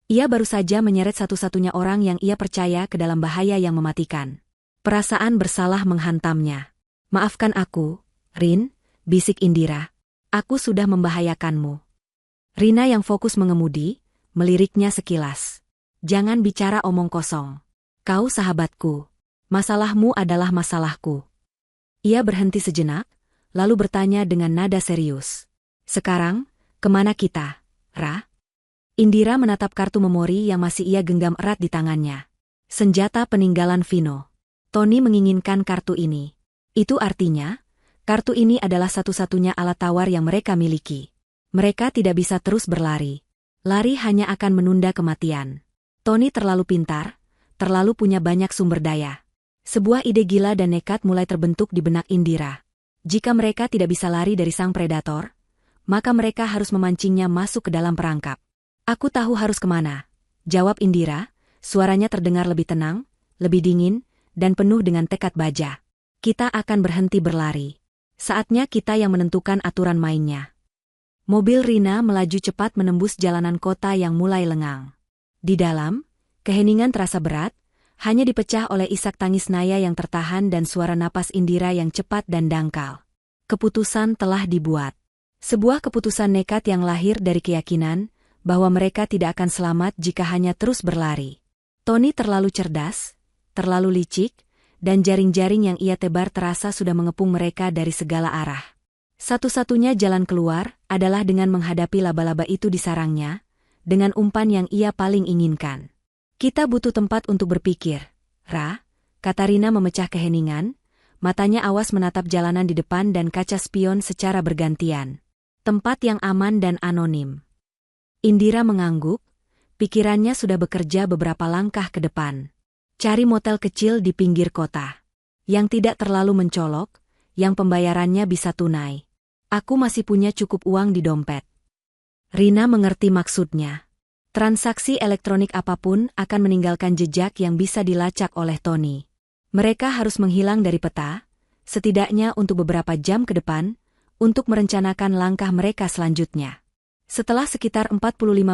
A: Ia baru saja menyeret satu-satunya orang yang ia percaya ke dalam bahaya yang mematikan. Perasaan bersalah menghantamnya. Maafkan aku, Rin, bisik Indira. Aku sudah membahayakanmu. Rina yang fokus mengemudi, meliriknya sekilas. Jangan bicara omong kosong. Kau sahabatku. Masalahmu adalah masalahku. Ia berhenti sejenak, lalu bertanya dengan nada serius. Sekarang, kemana kita, Ra? Indira menatap kartu memori yang masih ia genggam erat di tangannya. Senjata peninggalan Vino. Tony menginginkan kartu ini. Itu artinya, kartu ini adalah satu-satunya alat tawar yang mereka miliki. Mereka tidak bisa terus berlari. Lari hanya akan menunda kematian. Tony terlalu pintar, terlalu punya banyak sumber daya. Sebuah ide gila dan nekat mulai terbentuk di benak Indira. Jika mereka tidak bisa lari dari sang predator, maka mereka harus memancingnya masuk ke dalam perangkap. Aku tahu harus kemana, jawab Indira, suaranya terdengar lebih tenang, lebih dingin, dan penuh dengan tekad baja. Kita akan berhenti berlari. Saatnya kita yang menentukan aturan mainnya. Mobil Rina melaju cepat menembus jalanan kota yang mulai lengang. Di dalam, keheningan terasa berat, hanya dipecah oleh isak tangis Naya yang tertahan dan suara napas Indira yang cepat dan dangkal. Keputusan telah dibuat. Sebuah keputusan nekat yang lahir dari keyakinan bahwa mereka tidak akan selamat jika hanya terus berlari. Tony terlalu cerdas, terlalu licik, dan jaring-jaring yang ia tebar terasa sudah mengepung mereka dari segala arah. Satu-satunya jalan keluar adalah dengan menghadapi laba-laba itu di sarangnya, dengan umpan yang ia paling inginkan. Kita butuh tempat untuk berpikir, Ra, kata Rina memecah keheningan, matanya awas menatap jalanan di depan dan kaca spion secara bergantian. Tempat yang aman dan anonim. Indira mengangguk, pikirannya sudah bekerja beberapa langkah ke depan. Cari motel kecil di pinggir kota. Yang tidak terlalu mencolok, yang pembayarannya bisa tunai. Aku masih punya cukup uang di dompet. Rina mengerti maksudnya. Transaksi elektronik apapun akan meninggalkan jejak yang bisa dilacak oleh Tony. Mereka harus menghilang dari peta, setidaknya untuk beberapa jam ke depan, untuk merencanakan langkah mereka selanjutnya. Setelah sekitar 45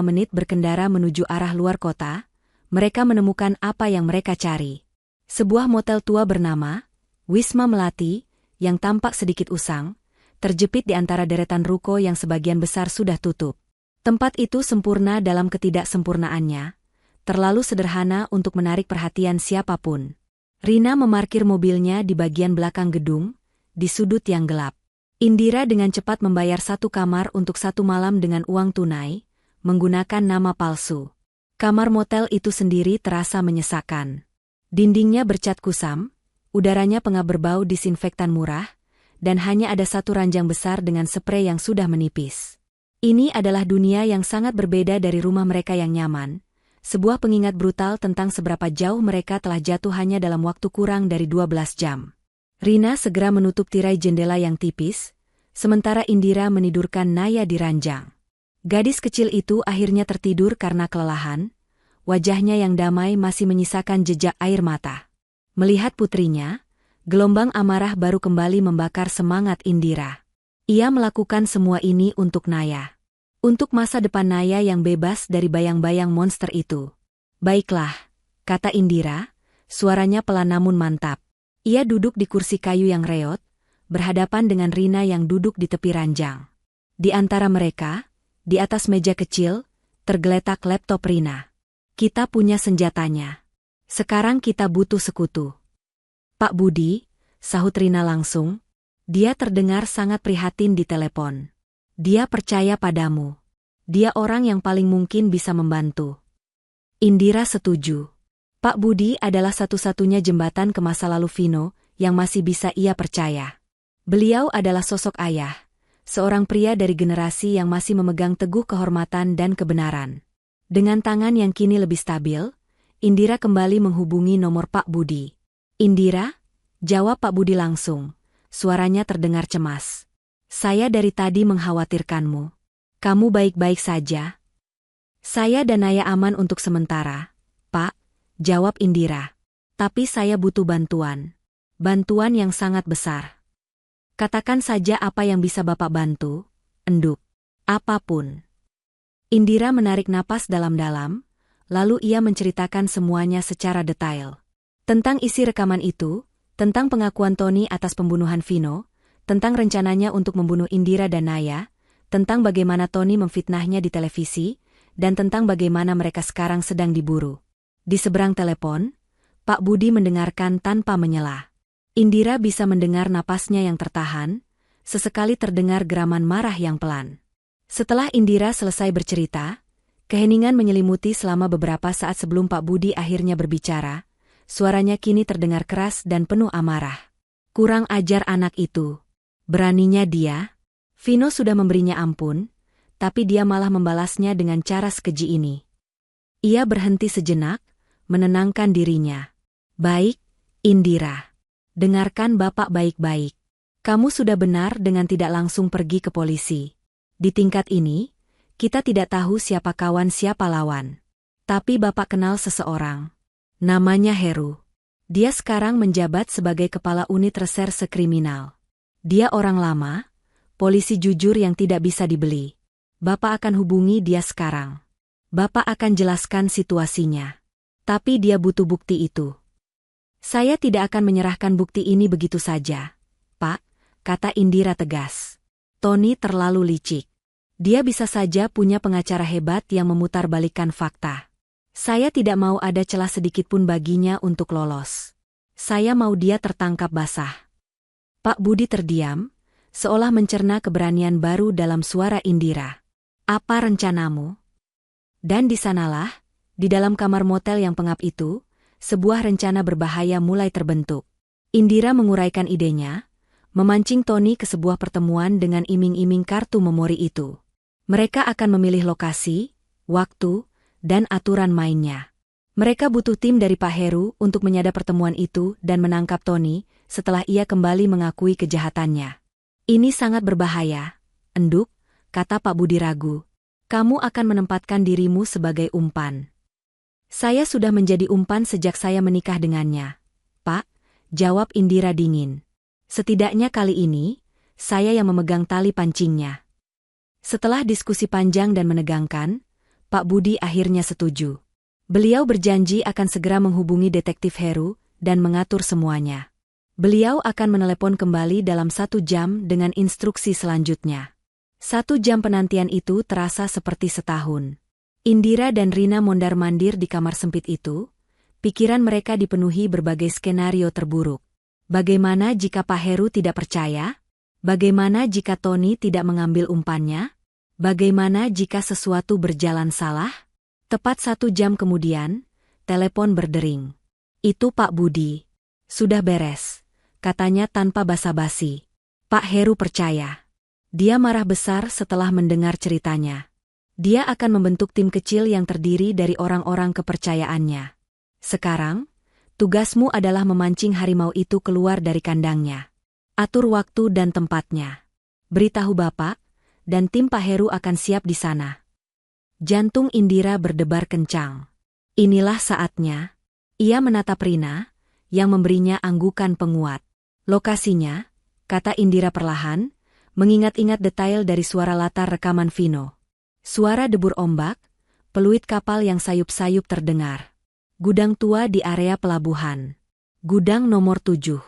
A: menit berkendara menuju arah luar kota, mereka menemukan apa yang mereka cari. Sebuah motel tua bernama Wisma Melati, yang tampak sedikit usang, terjepit di antara deretan ruko yang sebagian besar sudah tutup. Tempat itu sempurna dalam ketidaksempurnaannya, terlalu sederhana untuk menarik perhatian siapapun. Rina memarkir mobilnya di bagian belakang gedung, di sudut yang gelap. Indira dengan cepat membayar satu kamar untuk satu malam dengan uang tunai, menggunakan nama palsu. Kamar motel itu sendiri terasa menyesakkan. Dindingnya bercat kusam, udaranya pengap berbau disinfektan murah, dan hanya ada satu ranjang besar dengan sprei yang sudah menipis. Ini adalah dunia yang sangat berbeda dari rumah mereka yang nyaman, sebuah pengingat brutal tentang seberapa jauh mereka telah jatuh hanya dalam waktu kurang dari 12 jam. Rina segera menutup tirai jendela yang tipis, sementara Indira menidurkan Naya di ranjang. Gadis kecil itu akhirnya tertidur karena kelelahan, wajahnya yang damai masih menyisakan jejak air mata. Melihat putrinya, Gelombang amarah baru kembali membakar semangat Indira. Ia melakukan semua ini untuk Naya. Untuk masa depan Naya yang bebas dari bayang-bayang monster itu. Baiklah, kata Indira, suaranya pelan namun mantap. Ia duduk di kursi kayu yang reot, berhadapan dengan Rina yang duduk di tepi ranjang. Di antara mereka, di atas meja kecil, tergeletak laptop Rina. Kita punya senjatanya. Sekarang kita butuh sekutu. Pak Budi, sahut Rina langsung. Dia terdengar sangat prihatin di telepon. Dia percaya padamu. Dia orang yang paling mungkin bisa membantu. Indira setuju. Pak Budi adalah satu-satunya jembatan ke masa lalu Vino yang masih bisa ia percaya. Beliau adalah sosok ayah. Seorang pria dari generasi yang masih memegang teguh kehormatan dan kebenaran. Dengan tangan yang kini lebih stabil, Indira kembali menghubungi nomor Pak Budi. Indira, jawab Pak Budi langsung. Suaranya terdengar cemas. Saya dari tadi mengkhawatirkanmu. Kamu baik-baik saja? Saya dan Naya aman untuk sementara, Pak, jawab Indira. Tapi saya butuh bantuan. Bantuan yang sangat besar. Katakan saja apa yang bisa Bapak bantu, enduk. Apapun. Indira menarik napas dalam-dalam, lalu ia menceritakan semuanya secara detail. Tentang isi rekaman itu, tentang pengakuan Tony atas pembunuhan Vino, tentang rencananya untuk membunuh Indira dan Naya, tentang bagaimana Tony memfitnahnya di televisi, dan tentang bagaimana mereka sekarang sedang diburu. Di seberang telepon, Pak Budi mendengarkan tanpa menyela. Indira bisa mendengar napasnya yang tertahan, sesekali terdengar geraman marah yang pelan. Setelah Indira selesai bercerita, keheningan menyelimuti selama beberapa saat sebelum Pak Budi akhirnya berbicara. Suaranya kini terdengar keras dan penuh amarah. Kurang ajar anak itu. Beraninya dia. Vino sudah memberinya ampun, tapi dia malah membalasnya dengan cara sekeji ini. Ia berhenti sejenak, menenangkan dirinya. Baik, Indira. Dengarkan Bapak baik-baik. Kamu sudah benar dengan tidak langsung pergi ke polisi. Di tingkat ini, kita tidak tahu siapa kawan siapa lawan. Tapi Bapak kenal seseorang. Namanya Heru. Dia sekarang menjabat sebagai kepala unit reserse kriminal. Dia orang lama, polisi jujur yang tidak bisa dibeli. Bapak akan hubungi dia sekarang. Bapak akan jelaskan situasinya. Tapi dia butuh bukti itu. Saya tidak akan menyerahkan bukti ini begitu saja, Pak, kata Indira tegas. Tony terlalu licik. Dia bisa saja punya pengacara hebat yang memutarbalikkan fakta. Saya tidak mau ada celah sedikitpun baginya untuk lolos. Saya mau dia tertangkap basah. Pak Budi terdiam, seolah mencerna keberanian baru dalam suara Indira. Apa rencanamu? Dan di sanalah, di dalam kamar motel yang pengap itu, sebuah rencana berbahaya mulai terbentuk. Indira menguraikan idenya, memancing Tony ke sebuah pertemuan dengan iming-iming kartu memori itu. Mereka akan memilih lokasi, waktu, dan aturan mainnya. Mereka butuh tim dari Pak Heru untuk menyadap pertemuan itu dan menangkap Tony setelah ia kembali mengakui kejahatannya. Ini sangat berbahaya, enduk, kata Pak Budi ragu. Kamu akan menempatkan dirimu sebagai umpan. Saya sudah menjadi umpan sejak saya menikah dengannya, Pak, jawab Indira dingin. Setidaknya kali ini, saya yang memegang tali pancingnya. Setelah diskusi panjang dan menegangkan, Pak Budi akhirnya setuju. Beliau berjanji akan segera menghubungi detektif Heru dan mengatur semuanya. Beliau akan menelepon kembali dalam 1 jam dengan instruksi selanjutnya. 1 jam penantian itu terasa seperti setahun. Indira dan Rina mondar-mandir di kamar sempit itu, pikiran mereka dipenuhi berbagai skenario terburuk. Bagaimana jika Pak Heru tidak percaya? Bagaimana jika Tony tidak mengambil umpannya? Bagaimana jika sesuatu berjalan salah? Tepat 1 jam kemudian, telepon berdering. Itu Pak Budi. Sudah beres, katanya tanpa basa-basi. Pak Heru percaya. Dia marah besar setelah mendengar ceritanya. Dia akan membentuk tim kecil yang terdiri dari orang-orang kepercayaannya. Sekarang, tugasmu adalah memancing harimau itu keluar dari kandangnya. Atur waktu dan tempatnya. Beritahu Bapak, dan tim Pak Heru akan siap di sana. Jantung Indira berdebar kencang. Inilah saatnya. Ia menatap Rina, yang memberinya anggukan penguat. Lokasinya, kata Indira perlahan, mengingat-ingat detail dari suara latar rekaman Vino. Suara debur ombak, peluit kapal yang sayup-sayup terdengar. Gudang tua di area pelabuhan. Gudang nomor 7.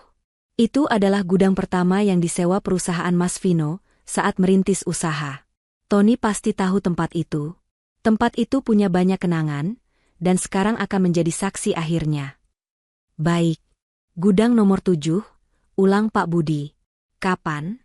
A: Itu adalah gudang pertama yang disewa perusahaan Mas Vino saat merintis usaha. Tony pasti tahu tempat itu. Tempat itu punya banyak kenangan, dan sekarang akan menjadi saksi akhirnya. Baik. Gudang nomor 7, ulang Pak Budi. Kapan?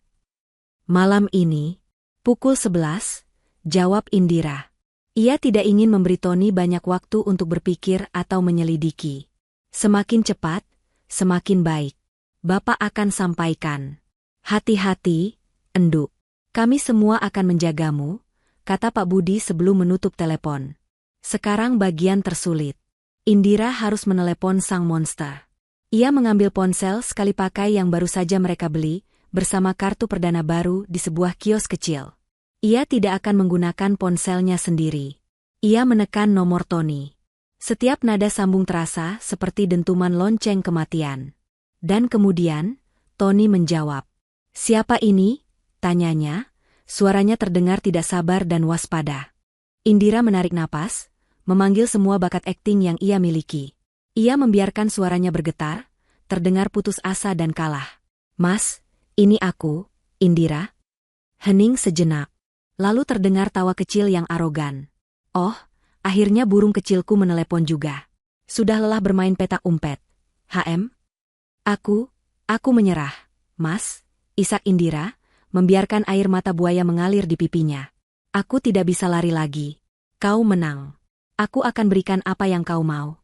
A: Malam ini. Pukul 11, jawab Indira. Ia tidak ingin memberi Tony banyak waktu untuk berpikir atau menyelidiki. Semakin cepat, semakin baik. Bapak akan sampaikan. Hati-hati, Enduk. Kami semua akan menjagamu, kata Pak Budi sebelum menutup telepon. Sekarang bagian tersulit. Indira harus menelepon sang monster. Ia mengambil ponsel sekali pakai yang baru saja mereka beli, bersama kartu perdana baru di sebuah kios kecil. Ia tidak akan menggunakan ponselnya sendiri. Ia menekan nomor Tony. Setiap nada sambung terasa seperti dentuman lonceng kematian. Dan kemudian, Tony menjawab. Siapa ini? Tanyanya. Suaranya terdengar tidak sabar dan waspada. Indira menarik napas, memanggil semua bakat akting yang ia miliki. Ia membiarkan suaranya bergetar, terdengar putus asa dan kalah. Mas, ini aku, Indira. Hening sejenak. Lalu terdengar tawa kecil yang arogan. Oh, akhirnya burung kecilku menelepon juga. Sudah lelah bermain petak umpet. HM? Aku menyerah, Mas, isak Indira, membiarkan air mata buaya mengalir di pipinya. Aku tidak bisa lari lagi. Kau menang. Aku akan berikan apa yang kau mau.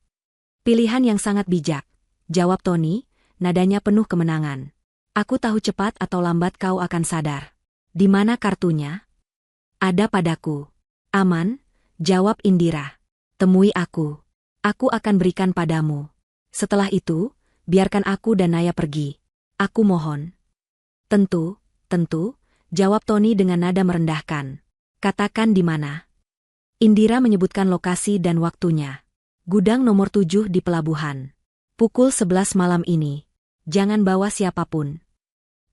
A: Pilihan yang sangat bijak, jawab Tony, nadanya penuh kemenangan. Aku tahu cepat atau lambat kau akan sadar. Di mana kartunya? Ada padaku. Aman, jawab Indira. Temui aku. Aku akan berikan padamu. Setelah itu, biarkan aku dan Naya pergi. Aku mohon. Tentu, jawab Tony dengan nada merendahkan. Katakan di mana. Indira menyebutkan lokasi dan waktunya. Gudang nomor 7 di pelabuhan. Pukul 11 malam ini. Jangan bawa siapapun.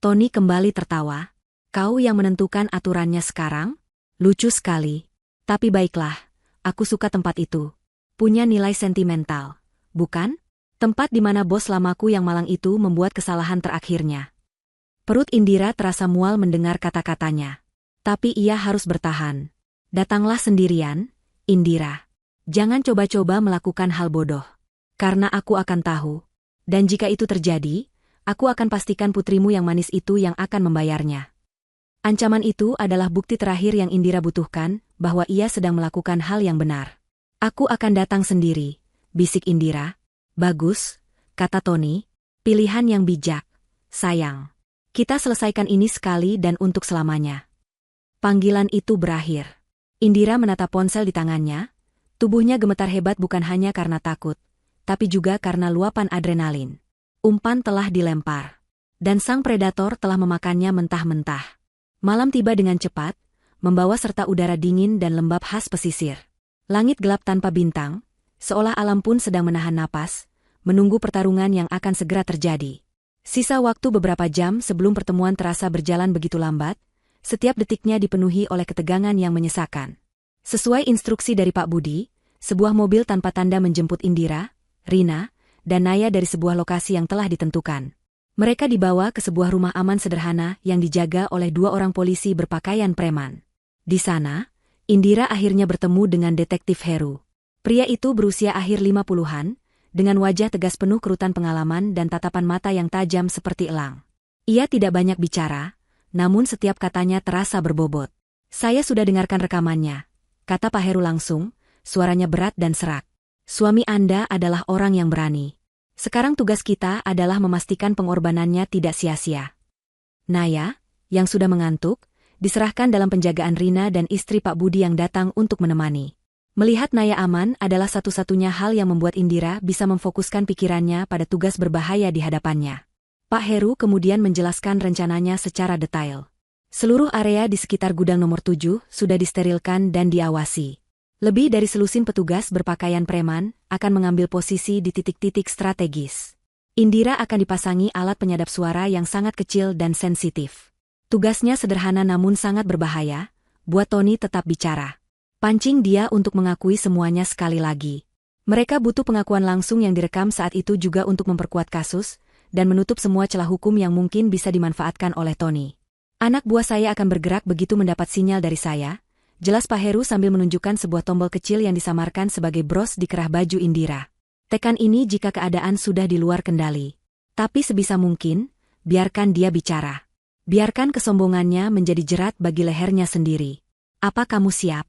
A: Tony kembali tertawa. Kau yang menentukan aturannya sekarang? Lucu sekali. Tapi baiklah, aku suka tempat itu. Punya nilai sentimental. Bukan? Tempat di mana bos lamaku yang malang itu membuat kesalahan terakhirnya. Perut Indira terasa mual mendengar kata-katanya. Tapi ia harus bertahan. Datanglah sendirian, Indira. Jangan coba-coba melakukan hal bodoh. Karena aku akan tahu. Dan jika itu terjadi, aku akan pastikan putrimu yang manis itu yang akan membayarnya. Ancaman itu adalah bukti terakhir yang Indira butuhkan, bahwa ia sedang melakukan hal yang benar. Aku akan datang sendiri, bisik Indira. Bagus, kata Tony. Pilihan yang bijak. Sayang. Kita selesaikan ini sekali dan untuk selamanya. Panggilan itu berakhir. Indira menatap ponsel di tangannya. Tubuhnya gemetar hebat bukan hanya karena takut, tapi juga karena luapan adrenalin. Umpan telah dilempar. Dan sang predator telah memakannya mentah-mentah. Malam tiba dengan cepat, membawa serta udara dingin dan lembab khas pesisir. Langit gelap tanpa bintang, seolah alam pun sedang menahan napas, menunggu pertarungan yang akan segera terjadi. Sisa waktu beberapa jam sebelum pertemuan terasa berjalan begitu lambat, setiap detiknya dipenuhi oleh ketegangan yang menyesakan. Sesuai instruksi dari Pak Budi, sebuah mobil tanpa tanda menjemput Indira, Rina, dan Naya dari sebuah lokasi yang telah ditentukan. Mereka dibawa ke sebuah rumah aman sederhana yang dijaga oleh 2 orang polisi berpakaian preman. Di sana, Indira akhirnya bertemu dengan detektif Heru. Pria itu berusia akhir 50-an, dengan wajah tegas penuh kerutan pengalaman dan tatapan mata yang tajam seperti elang. Ia tidak banyak bicara, namun setiap katanya terasa berbobot. Saya sudah dengarkan rekamannya, kata Pak Heru langsung, suaranya berat dan serak. Suami Anda adalah orang yang berani. Sekarang tugas kita adalah memastikan pengorbanannya tidak sia-sia. Naya, yang sudah mengantuk, diserahkan dalam penjagaan Rina dan istri Pak Budi yang datang untuk menemani. Melihat Naya aman adalah satu-satunya hal yang membuat Indira bisa memfokuskan pikirannya pada tugas berbahaya di hadapannya. Pak Heru kemudian menjelaskan rencananya secara detail. Seluruh area di sekitar gudang nomor 7 sudah disterilkan dan diawasi. Lebih dari selusin petugas berpakaian preman akan mengambil posisi di titik-titik strategis. Indira akan dipasangi alat penyadap suara yang sangat kecil dan sensitif. Tugasnya sederhana namun sangat berbahaya, buat Tony tetap bicara. Pancing dia untuk mengakui semuanya sekali lagi. Mereka butuh pengakuan langsung yang direkam saat itu juga untuk memperkuat kasus, dan menutup semua celah hukum yang mungkin bisa dimanfaatkan oleh Tony. Anak buah saya akan bergerak begitu mendapat sinyal dari saya, jelas Pak Heru sambil menunjukkan sebuah tombol kecil yang disamarkan sebagai bros di kerah baju Indira. Tekan ini jika keadaan sudah di luar kendali. Tapi sebisa mungkin, biarkan dia bicara. Biarkan kesombongannya menjadi jerat bagi lehernya sendiri. Apa kamu siap?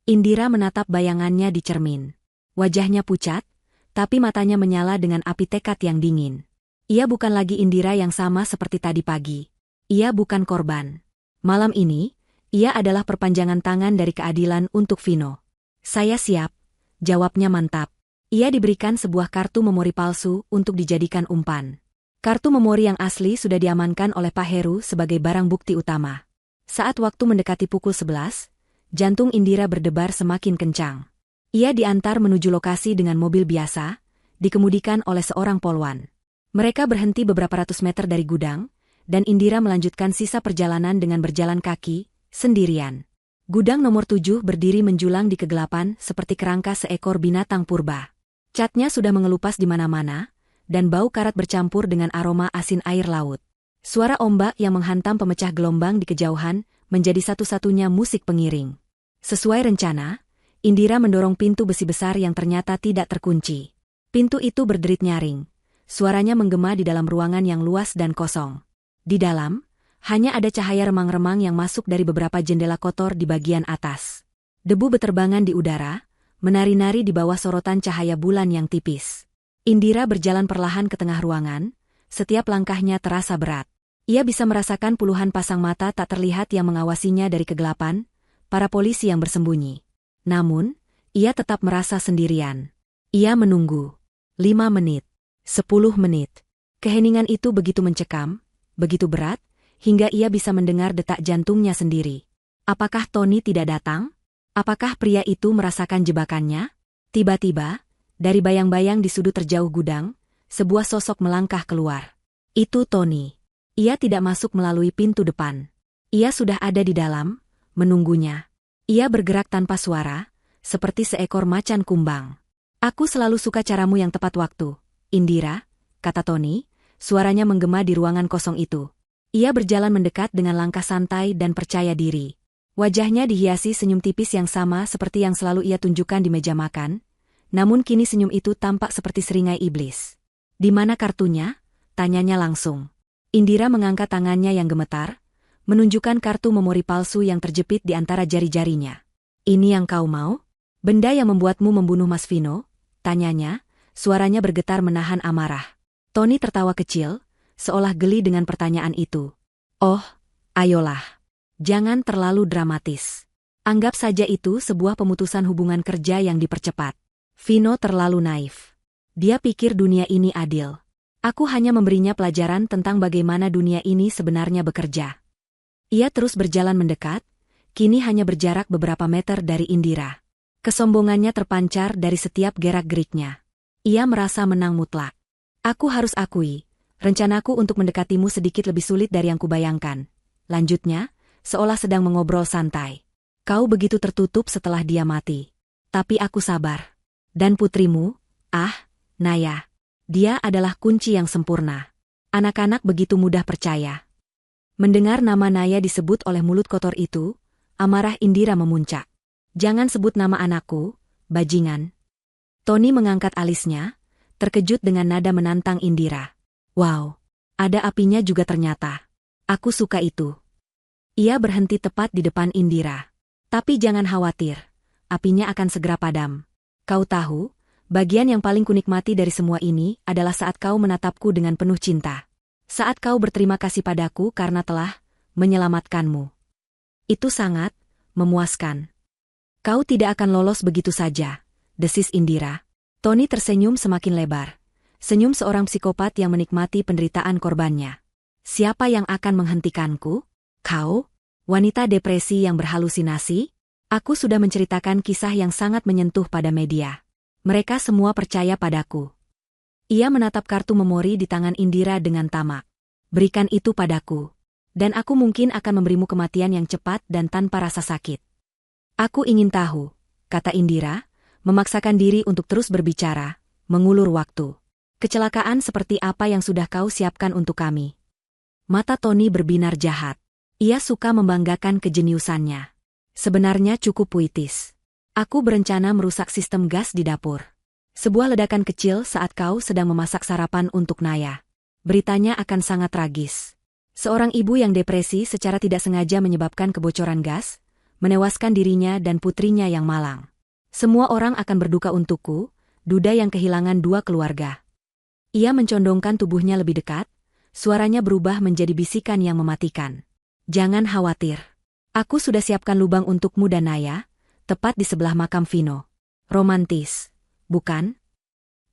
A: Indira menatap bayangannya di cermin. Wajahnya pucat, tapi matanya menyala dengan api tekad yang dingin. Ia bukan lagi Indira yang sama seperti tadi pagi. Ia bukan korban. Malam ini, ia adalah perpanjangan tangan dari keadilan untuk Vino. Saya siap, jawabnya mantap. Ia diberikan sebuah kartu memori palsu untuk dijadikan umpan. Kartu memori yang asli sudah diamankan oleh Pak Heru sebagai barang bukti utama. Saat waktu mendekati pukul 11, jantung Indira berdebar semakin kencang. Ia diantar menuju lokasi dengan mobil biasa, dikemudikan oleh seorang polwan. Mereka berhenti beberapa ratus meter dari gudang, dan Indira melanjutkan sisa perjalanan dengan berjalan kaki, sendirian. Gudang nomor 7 berdiri menjulang di kegelapan seperti kerangka seekor binatang purba. Catnya sudah mengelupas di mana-mana, dan bau karat bercampur dengan aroma asin air laut. Suara ombak yang menghantam pemecah gelombang di kejauhan menjadi satu-satunya musik pengiring. Sesuai rencana, Indira mendorong pintu besi besar yang ternyata tidak terkunci. Pintu itu berderit nyaring. Suaranya menggema di dalam ruangan yang luas dan kosong. Di dalam, hanya ada cahaya remang-remang yang masuk dari beberapa jendela kotor di bagian atas. Debu beterbangan di udara, menari-nari di bawah sorotan cahaya bulan yang tipis. Indira berjalan perlahan ke tengah ruangan, setiap langkahnya terasa berat. Ia bisa merasakan puluhan pasang mata tak terlihat yang mengawasinya dari kegelapan, para polisi yang bersembunyi. Namun, ia tetap merasa sendirian. Ia menunggu. 5 menit. 10 menit. Keheningan itu begitu mencekam, begitu berat, hingga ia bisa mendengar detak jantungnya sendiri. Apakah Tony tidak datang? Apakah pria itu merasakan jebakannya? Tiba-tiba, dari bayang-bayang di sudut terjauh gudang, sebuah sosok melangkah keluar. Itu Tony. Ia tidak masuk melalui pintu depan. Ia sudah ada di dalam, menunggunya. Ia bergerak tanpa suara, seperti seekor macan kumbang. Aku selalu suka caramu yang tepat waktu, Indira, kata Tony, suaranya menggema di ruangan kosong itu. Ia berjalan mendekat dengan langkah santai dan percaya diri. Wajahnya dihiasi senyum tipis yang sama seperti yang selalu ia tunjukkan di meja makan, namun kini senyum itu tampak seperti seringai iblis. Di mana kartunya? Tanyanya langsung. Indira mengangkat tangannya yang gemetar, menunjukkan kartu memori palsu yang terjepit di antara jari-jarinya. Ini yang kau mau? Benda yang membuatmu membunuh Mas Vino? Tanyanya, suaranya bergetar menahan amarah. Tony tertawa kecil, seolah geli dengan pertanyaan itu. Oh, ayolah. Jangan terlalu dramatis. Anggap saja itu sebuah pemutusan hubungan kerja yang dipercepat. Vino terlalu naif. Dia pikir dunia ini adil. Aku hanya memberinya pelajaran tentang bagaimana dunia ini sebenarnya bekerja. Ia terus berjalan mendekat, kini hanya berjarak beberapa meter dari Indira. Kesombongannya terpancar dari setiap gerak-geriknya. Ia merasa menang mutlak. Aku harus akui, rencanaku untuk mendekatimu sedikit lebih sulit dari yang kubayangkan. Lanjutnya, seolah sedang mengobrol santai. Kau begitu tertutup setelah dia mati. Tapi aku sabar. Dan putrimu, Naya. Dia adalah kunci yang sempurna. Anak-anak begitu mudah percaya. Mendengar nama Naya disebut oleh mulut kotor itu, amarah Indira memuncak. Jangan sebut nama anakku, bajingan. Tony mengangkat alisnya, terkejut dengan nada menantang Indira. Wow, ada apinya juga ternyata. Aku suka itu. Ia berhenti tepat di depan Indira. Tapi jangan khawatir, apinya akan segera padam. Kau tahu, bagian yang paling kunikmati dari semua ini adalah saat kau menatapku dengan penuh cinta. Saat kau berterima kasih padaku karena telah menyelamatkanmu. Itu sangat memuaskan. Kau tidak akan lolos begitu saja, desis Indira. Tony tersenyum semakin lebar. Senyum seorang psikopat yang menikmati penderitaan korbannya. Siapa yang akan menghentikanku? Kau? Wanita depresi yang berhalusinasi? Aku sudah menceritakan kisah yang sangat menyentuh pada media. Mereka semua percaya padaku. Ia menatap kartu memori di tangan Indira dengan tamak. Berikan itu padaku. Dan aku mungkin akan memberimu kematian yang cepat dan tanpa rasa sakit. Aku ingin tahu, kata Indira, memaksakan diri untuk terus berbicara, mengulur waktu. Kecelakaan seperti apa yang sudah kau siapkan untuk kami? Mata Tony berbinar jahat. Ia suka membanggakan kejeniusannya. Sebenarnya cukup puitis. Aku berencana merusak sistem gas di dapur. Sebuah ledakan kecil saat kau sedang memasak sarapan untuk Naya. Beritanya akan sangat tragis. Seorang ibu yang depresi secara tidak sengaja menyebabkan kebocoran gas, menewaskan dirinya dan putrinya yang malang. Semua orang akan berduka untukku, duda yang kehilangan dua keluarga. Ia mencondongkan tubuhnya lebih dekat, suaranya berubah menjadi bisikan yang mematikan. Jangan khawatir. Aku sudah siapkan lubang untukmu dan Naya, tepat di sebelah makam Vino. Romantis, bukan?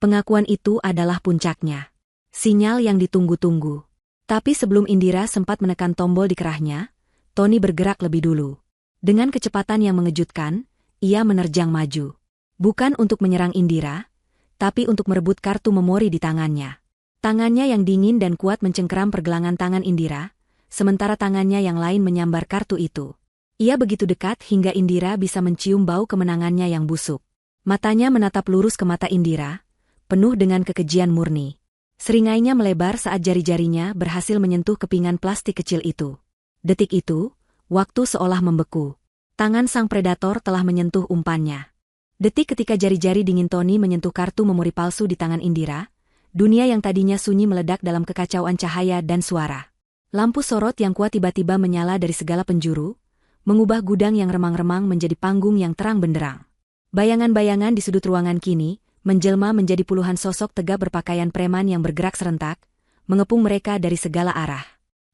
A: Pengakuan itu adalah puncaknya. Sinyal yang ditunggu-tunggu. Tapi sebelum Indira sempat menekan tombol di kerahnya, Tony bergerak lebih dulu. Dengan kecepatan yang mengejutkan, ia menerjang maju. Bukan untuk menyerang Indira, tapi untuk merebut kartu memori di tangannya. Tangannya yang dingin dan kuat mencengkeram pergelangan tangan Indira, sementara tangannya yang lain menyambar kartu itu. Ia begitu dekat hingga Indira bisa mencium bau kemenangannya yang busuk. Matanya menatap lurus ke mata Indira, penuh dengan kekejian murni. Seringainya melebar saat jari-jarinya berhasil menyentuh kepingan plastik kecil itu. Detik itu, waktu seolah membeku. Tangan sang predator telah menyentuh umpannya. Detik ketika jari-jari dingin Tony menyentuh kartu memori palsu di tangan Indira, dunia yang tadinya sunyi meledak dalam kekacauan cahaya dan suara. Lampu sorot yang kuat tiba-tiba menyala dari segala penjuru, mengubah gudang yang remang-remang menjadi panggung yang terang benderang. Bayangan-bayangan di sudut ruangan kini menjelma menjadi puluhan sosok tegap berpakaian preman yang bergerak serentak, mengepung mereka dari segala arah.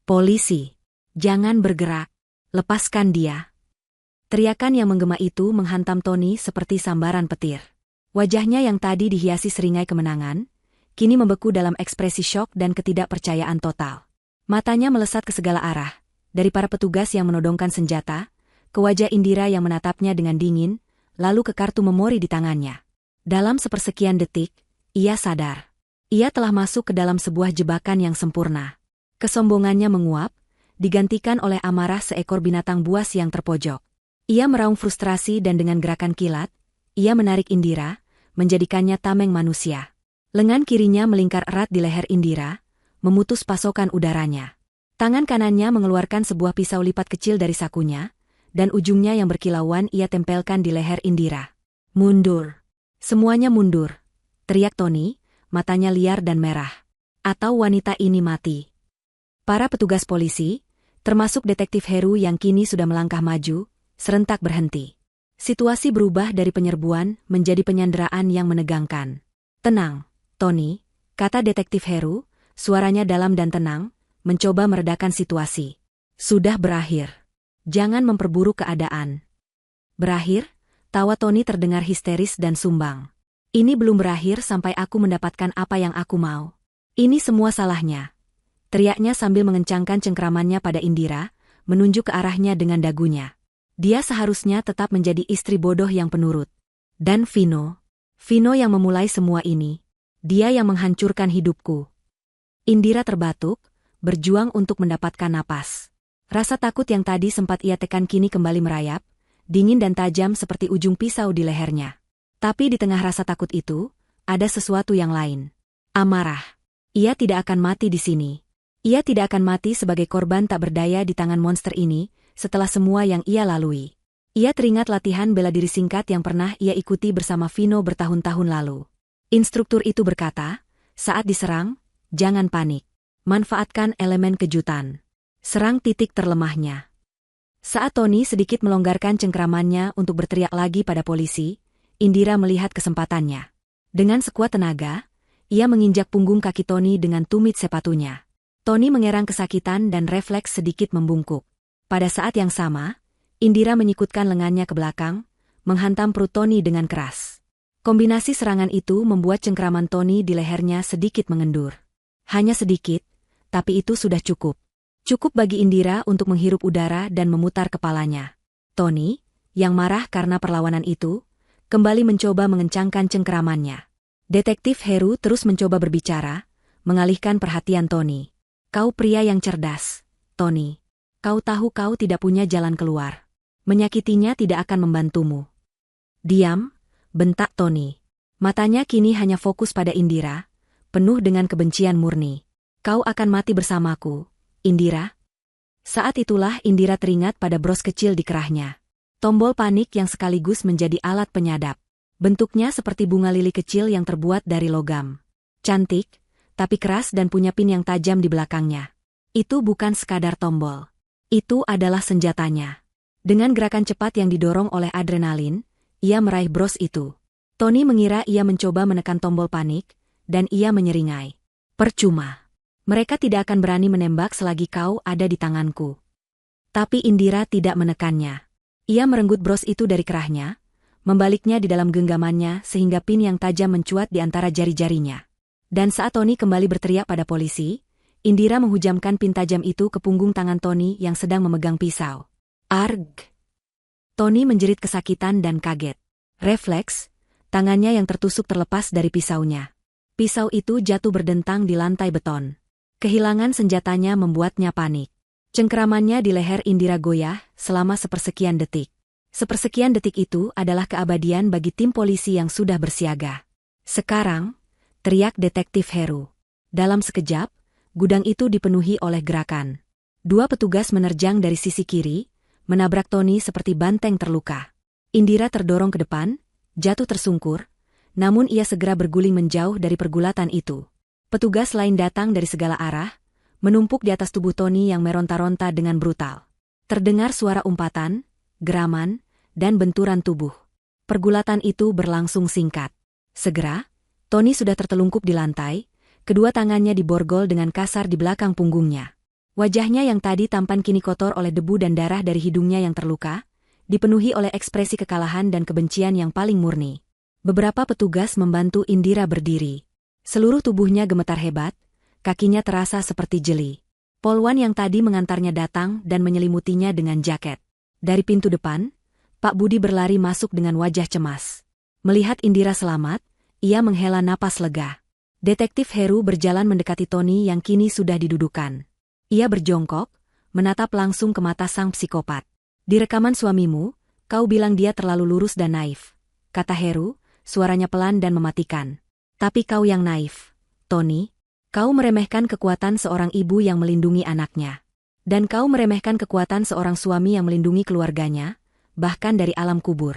A: Polisi! Jangan bergerak! Lepaskan dia! Teriakan yang menggema itu menghantam Tony seperti sambaran petir. Wajahnya yang tadi dihiasi seringai kemenangan, kini membeku dalam ekspresi syok dan ketidakpercayaan total. Matanya melesat ke segala arah, dari para petugas yang menodongkan senjata, ke wajah Indira yang menatapnya dengan dingin, lalu ke kartu memori di tangannya. Dalam sepersekian detik, ia sadar. Ia telah masuk ke dalam sebuah jebakan yang sempurna. Kesombongannya menguap, digantikan oleh amarah seekor binatang buas yang terpojok. Ia meraung frustrasi dan dengan gerakan kilat, ia menarik Indira, menjadikannya tameng manusia. Lengan kirinya melingkar erat di leher Indira, memutus pasokan udaranya. Tangan kanannya mengeluarkan sebuah pisau lipat kecil dari sakunya, dan ujungnya yang berkilauan ia tempelkan di leher Indira. Mundur! Semuanya mundur! Teriak Tony, matanya liar dan merah. Atau wanita ini mati. Para petugas polisi, termasuk detektif Heru yang kini sudah melangkah maju, serentak berhenti. Situasi berubah dari penyerbuan menjadi penyanderaan yang menegangkan. Tenang, Tony, kata detektif Heru, suaranya dalam dan tenang, mencoba meredakan situasi. Sudah berakhir. Jangan memperburuk keadaan. Berakhir? Tawa Tony terdengar histeris dan sumbang. Ini belum berakhir sampai aku mendapatkan apa yang aku mau. Ini semua salahnya. Teriaknya sambil mengencangkan cengkeramannya pada Indira, menunjuk ke arahnya dengan dagunya. Dia seharusnya tetap menjadi istri bodoh yang penurut. Dan Vino yang memulai semua ini. Dia yang menghancurkan hidupku. Indira terbatuk, berjuang untuk mendapatkan napas. Rasa takut yang tadi sempat ia tekan kini kembali merayap, dingin dan tajam seperti ujung pisau di lehernya. Tapi di tengah rasa takut itu, ada sesuatu yang lain. Amarah. Ia tidak akan mati di sini. Ia tidak akan mati sebagai korban tak berdaya di tangan monster ini, setelah semua yang ia lalui. Ia teringat latihan bela diri singkat yang pernah ia ikuti bersama Vino bertahun-tahun lalu. Instruktur itu berkata, saat diserang, jangan panik. Manfaatkan elemen kejutan. Serang titik terlemahnya. Saat Tony sedikit melonggarkan cengkeramannya untuk berteriak lagi pada polisi, Indira melihat kesempatannya. Dengan sekuat tenaga, ia menginjak punggung kaki Tony dengan tumit sepatunya. Tony mengerang kesakitan dan refleks sedikit membungkuk. Pada saat yang sama, Indira menyikutkan lengannya ke belakang, menghantam perut Tony dengan keras. Kombinasi serangan itu membuat cengkeraman Tony di lehernya sedikit mengendur. Hanya sedikit, tapi itu sudah cukup. Cukup bagi Indira untuk menghirup udara dan memutar kepalanya. Tony, yang marah karena perlawanan itu, kembali mencoba mengencangkan cengkeramannya. Detektif Heru terus mencoba berbicara, mengalihkan perhatian Tony. Kau pria yang cerdas, Tony. Kau tahu kau tidak punya jalan keluar. Menyakitinya tidak akan membantumu. Diam, bentak Tony. Matanya kini hanya fokus pada Indira, penuh dengan kebencian murni. Kau akan mati bersamaku, Indira. Saat itulah Indira teringat pada bros kecil di kerahnya. Tombol panik yang sekaligus menjadi alat penyadap. Bentuknya seperti bunga lili kecil yang terbuat dari logam. Cantik, tapi keras dan punya pin yang tajam di belakangnya. Itu bukan sekadar tombol. Itu adalah senjatanya. Dengan gerakan cepat yang didorong oleh adrenalin, ia meraih bros itu. Tony mengira ia mencoba menekan tombol panik, dan ia menyeringai. Percuma. Mereka tidak akan berani menembak selagi kau ada di tanganku. Tapi Indira tidak menekannya. Ia merenggut bros itu dari kerahnya, membaliknya di dalam genggamannya sehingga pin yang tajam mencuat di antara jari-jarinya. Dan saat Tony kembali berteriak pada polisi, Indira menghujamkan pin tajam itu ke punggung tangan Tony yang sedang memegang pisau. Arg! Tony menjerit kesakitan dan kaget. Refleks, tangannya yang tertusuk terlepas dari pisaunya. Pisau itu jatuh berdentang di lantai beton. Kehilangan senjatanya membuatnya panik. Cengkeramannya di leher Indira goyah selama sepersekian detik. Sepersekian detik itu adalah keabadian bagi tim polisi yang sudah bersiaga. Sekarang, teriak detektif Heru. Dalam sekejap, gudang itu dipenuhi oleh gerakan. Dua petugas menerjang dari sisi kiri, menabrak Tony seperti banteng terluka. Indira terdorong ke depan, jatuh tersungkur, namun ia segera berguling menjauh dari pergulatan itu. Petugas lain datang dari segala arah, menumpuk di atas tubuh Tony yang meronta-ronta dengan brutal. Terdengar suara umpatan, geraman, dan benturan tubuh. Pergulatan itu berlangsung singkat. Segera, Tony sudah tertelungkup di lantai, kedua tangannya diborgol dengan kasar di belakang punggungnya. Wajahnya yang tadi tampan kini kotor oleh debu dan darah dari hidungnya yang terluka, dipenuhi oleh ekspresi kekalahan dan kebencian yang paling murni. Beberapa petugas membantu Indira berdiri. Seluruh tubuhnya gemetar hebat, kakinya terasa seperti jeli. Polwan yang tadi mengantarnya datang dan menyelimutinya dengan jaket. Dari pintu depan, Pak Budi berlari masuk dengan wajah cemas. Melihat Indira selamat, ia menghela napas lega. Detektif Heru berjalan mendekati Tony yang kini sudah didudukan. Ia berjongkok, menatap langsung ke mata sang psikopat. Di rekaman suamimu, kau bilang dia terlalu lurus dan naif, kata Heru, suaranya pelan dan mematikan. Tapi kau yang naif, Tony. Kau meremehkan kekuatan seorang ibu yang melindungi anaknya. Dan kau meremehkan kekuatan seorang suami yang melindungi keluarganya, bahkan dari alam kubur.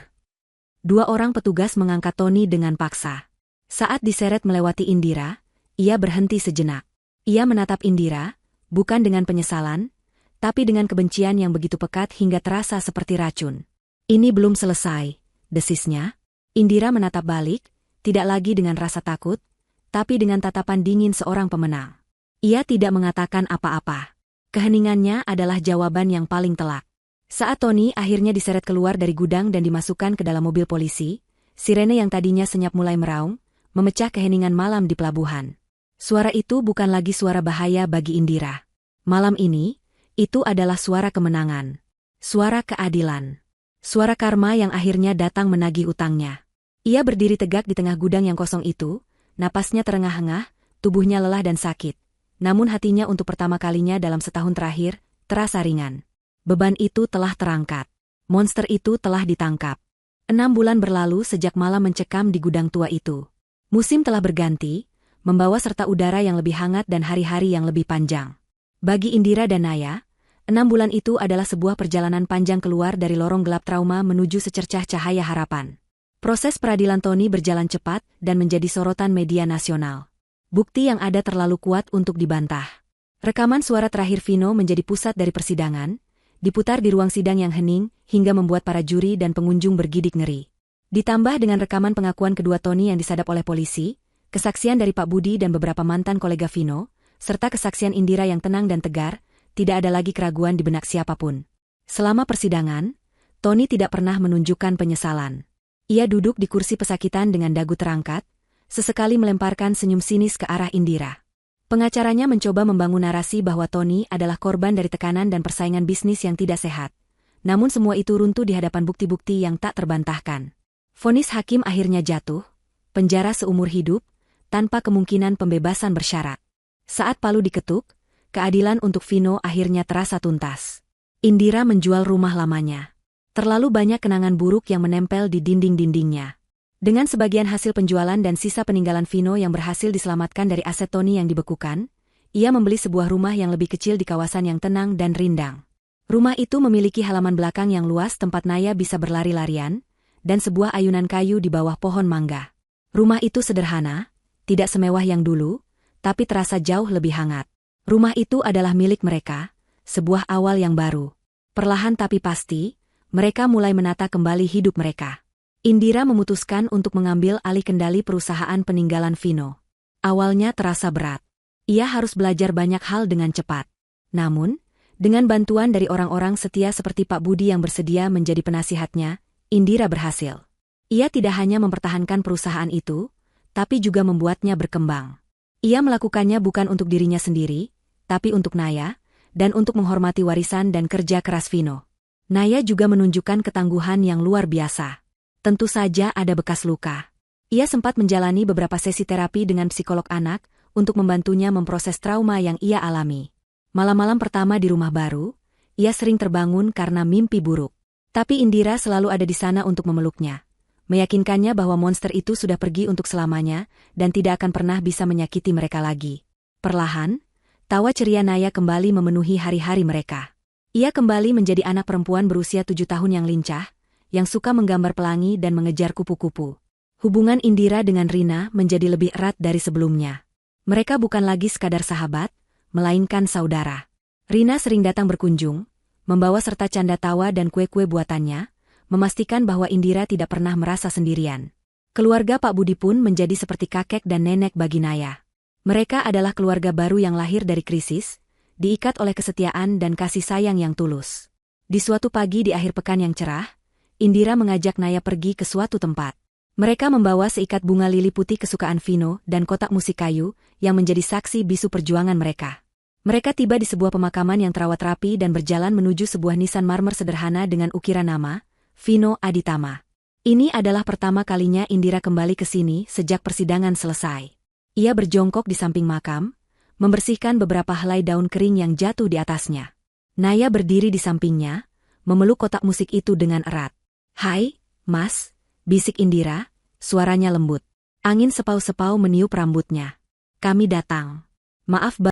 A: Dua orang petugas mengangkat Tony dengan paksa. Saat diseret melewati Indira, ia berhenti sejenak. Ia menatap Indira, bukan dengan penyesalan, tapi dengan kebencian yang begitu pekat hingga terasa seperti racun. Ini belum selesai, desisnya. Indira menatap balik, tidak lagi dengan rasa takut, tapi dengan tatapan dingin seorang pemenang. Ia tidak mengatakan apa-apa. Keheningannya adalah jawaban yang paling telak. Saat Tony akhirnya diseret keluar dari gudang dan dimasukkan ke dalam mobil polisi, sirene yang tadinya senyap mulai meraung, memecah keheningan malam di pelabuhan. Suara itu bukan lagi suara bahaya bagi Indira. Malam ini, itu adalah suara kemenangan. Suara keadilan. Suara karma yang akhirnya datang menagih utangnya. Ia berdiri tegak di tengah gudang yang kosong itu, napasnya terengah-engah, tubuhnya lelah dan sakit. Namun hatinya untuk pertama kalinya dalam setahun terakhir, terasa ringan. Beban itu telah terangkat. Monster itu telah ditangkap. 6 bulan berlalu sejak malam mencekam di gudang tua itu. Musim telah berganti, membawa serta udara yang lebih hangat dan hari-hari yang lebih panjang. Bagi Indira dan Naya, 6 bulan itu adalah sebuah perjalanan panjang keluar dari lorong gelap trauma menuju secercah cahaya harapan. Proses peradilan Tony berjalan cepat dan menjadi sorotan media nasional. Bukti yang ada terlalu kuat untuk dibantah. Rekaman suara terakhir Vino menjadi pusat dari persidangan, diputar di ruang sidang yang hening hingga membuat para juri dan pengunjung bergidik ngeri. Ditambah dengan rekaman pengakuan kedua Tony yang disadap oleh polisi, kesaksian dari Pak Budi dan beberapa mantan kolega Vino, serta kesaksian Indira yang tenang dan tegar, tidak ada lagi keraguan di benak siapapun. Selama persidangan, Tony tidak pernah menunjukkan penyesalan. Ia duduk di kursi pesakitan dengan dagu terangkat, sesekali melemparkan senyum sinis ke arah Indira. Pengacaranya mencoba membangun narasi bahwa Tony adalah korban dari tekanan dan persaingan bisnis yang tidak sehat. Namun semua itu runtuh di hadapan bukti-bukti yang tak terbantahkan. Vonis hakim akhirnya jatuh, penjara seumur hidup, tanpa kemungkinan pembebasan bersyarat. Saat palu diketuk, keadilan untuk Vino akhirnya terasa tuntas. Indira menjual rumah lamanya. Terlalu banyak kenangan buruk yang menempel di dinding-dindingnya. Dengan sebagian hasil penjualan dan sisa peninggalan Vino yang berhasil diselamatkan dari aset Tony yang dibekukan, ia membeli sebuah rumah yang lebih kecil di kawasan yang tenang dan rindang. Rumah itu memiliki halaman belakang yang luas tempat Naya bisa berlari-larian, dan sebuah ayunan kayu di bawah pohon mangga. Rumah itu sederhana, tidak semewah yang dulu, tapi terasa jauh lebih hangat. Rumah itu adalah milik mereka, sebuah awal yang baru. Perlahan tapi pasti, mereka mulai menata kembali hidup mereka. Indira memutuskan untuk mengambil alih kendali perusahaan peninggalan Vino. Awalnya terasa berat. Ia harus belajar banyak hal dengan cepat. Namun, dengan bantuan dari orang-orang setia seperti Pak Budi yang bersedia menjadi penasihatnya, Indira berhasil. Ia tidak hanya mempertahankan perusahaan itu, tapi juga membuatnya berkembang. Ia melakukannya bukan untuk dirinya sendiri, tapi untuk Naya, dan untuk menghormati warisan dan kerja keras Vino. Naya juga menunjukkan ketangguhan yang luar biasa. Tentu saja ada bekas luka. Ia sempat menjalani beberapa sesi terapi dengan psikolog anak untuk membantunya memproses trauma yang ia alami. Malam-malam pertama di rumah baru, ia sering terbangun karena mimpi buruk. Tapi Indira selalu ada di sana untuk memeluknya, meyakinkannya bahwa monster itu sudah pergi untuk selamanya dan tidak akan pernah bisa menyakiti mereka lagi. Perlahan, tawa ceria Naya kembali memenuhi hari-hari mereka. Ia kembali menjadi anak perempuan berusia 7 tahun yang lincah, yang suka menggambar pelangi dan mengejar kupu-kupu. Hubungan Indira dengan Rina menjadi lebih erat dari sebelumnya. Mereka bukan lagi sekadar sahabat, melainkan saudara. Rina sering datang berkunjung, membawa serta canda tawa dan kue-kue buatannya, memastikan bahwa Indira tidak pernah merasa sendirian. Keluarga Pak Budi pun menjadi seperti kakek dan nenek bagi Naya. Mereka adalah keluarga baru yang lahir dari krisis, diikat oleh kesetiaan dan kasih sayang yang tulus. Di suatu pagi di akhir pekan yang cerah, Indira mengajak Naya pergi ke suatu tempat. Mereka membawa seikat bunga lili putih kesukaan Vino dan kotak musik kayu yang menjadi saksi bisu perjuangan mereka. Mereka tiba di sebuah pemakaman yang terawat rapi dan berjalan menuju sebuah nisan marmer sederhana dengan ukiran nama, Vino Aditama. Ini adalah pertama kalinya Indira kembali ke sini sejak persidangan selesai. Ia berjongkok di samping makam, membersihkan beberapa helai daun kering yang jatuh di atasnya. Naya berdiri di sampingnya, memeluk kotak musik itu dengan erat. "Hai, Mas," bisik Indira, suaranya lembut. Angin sepau-sepau meniup rambutnya. "Kami datang. Maaf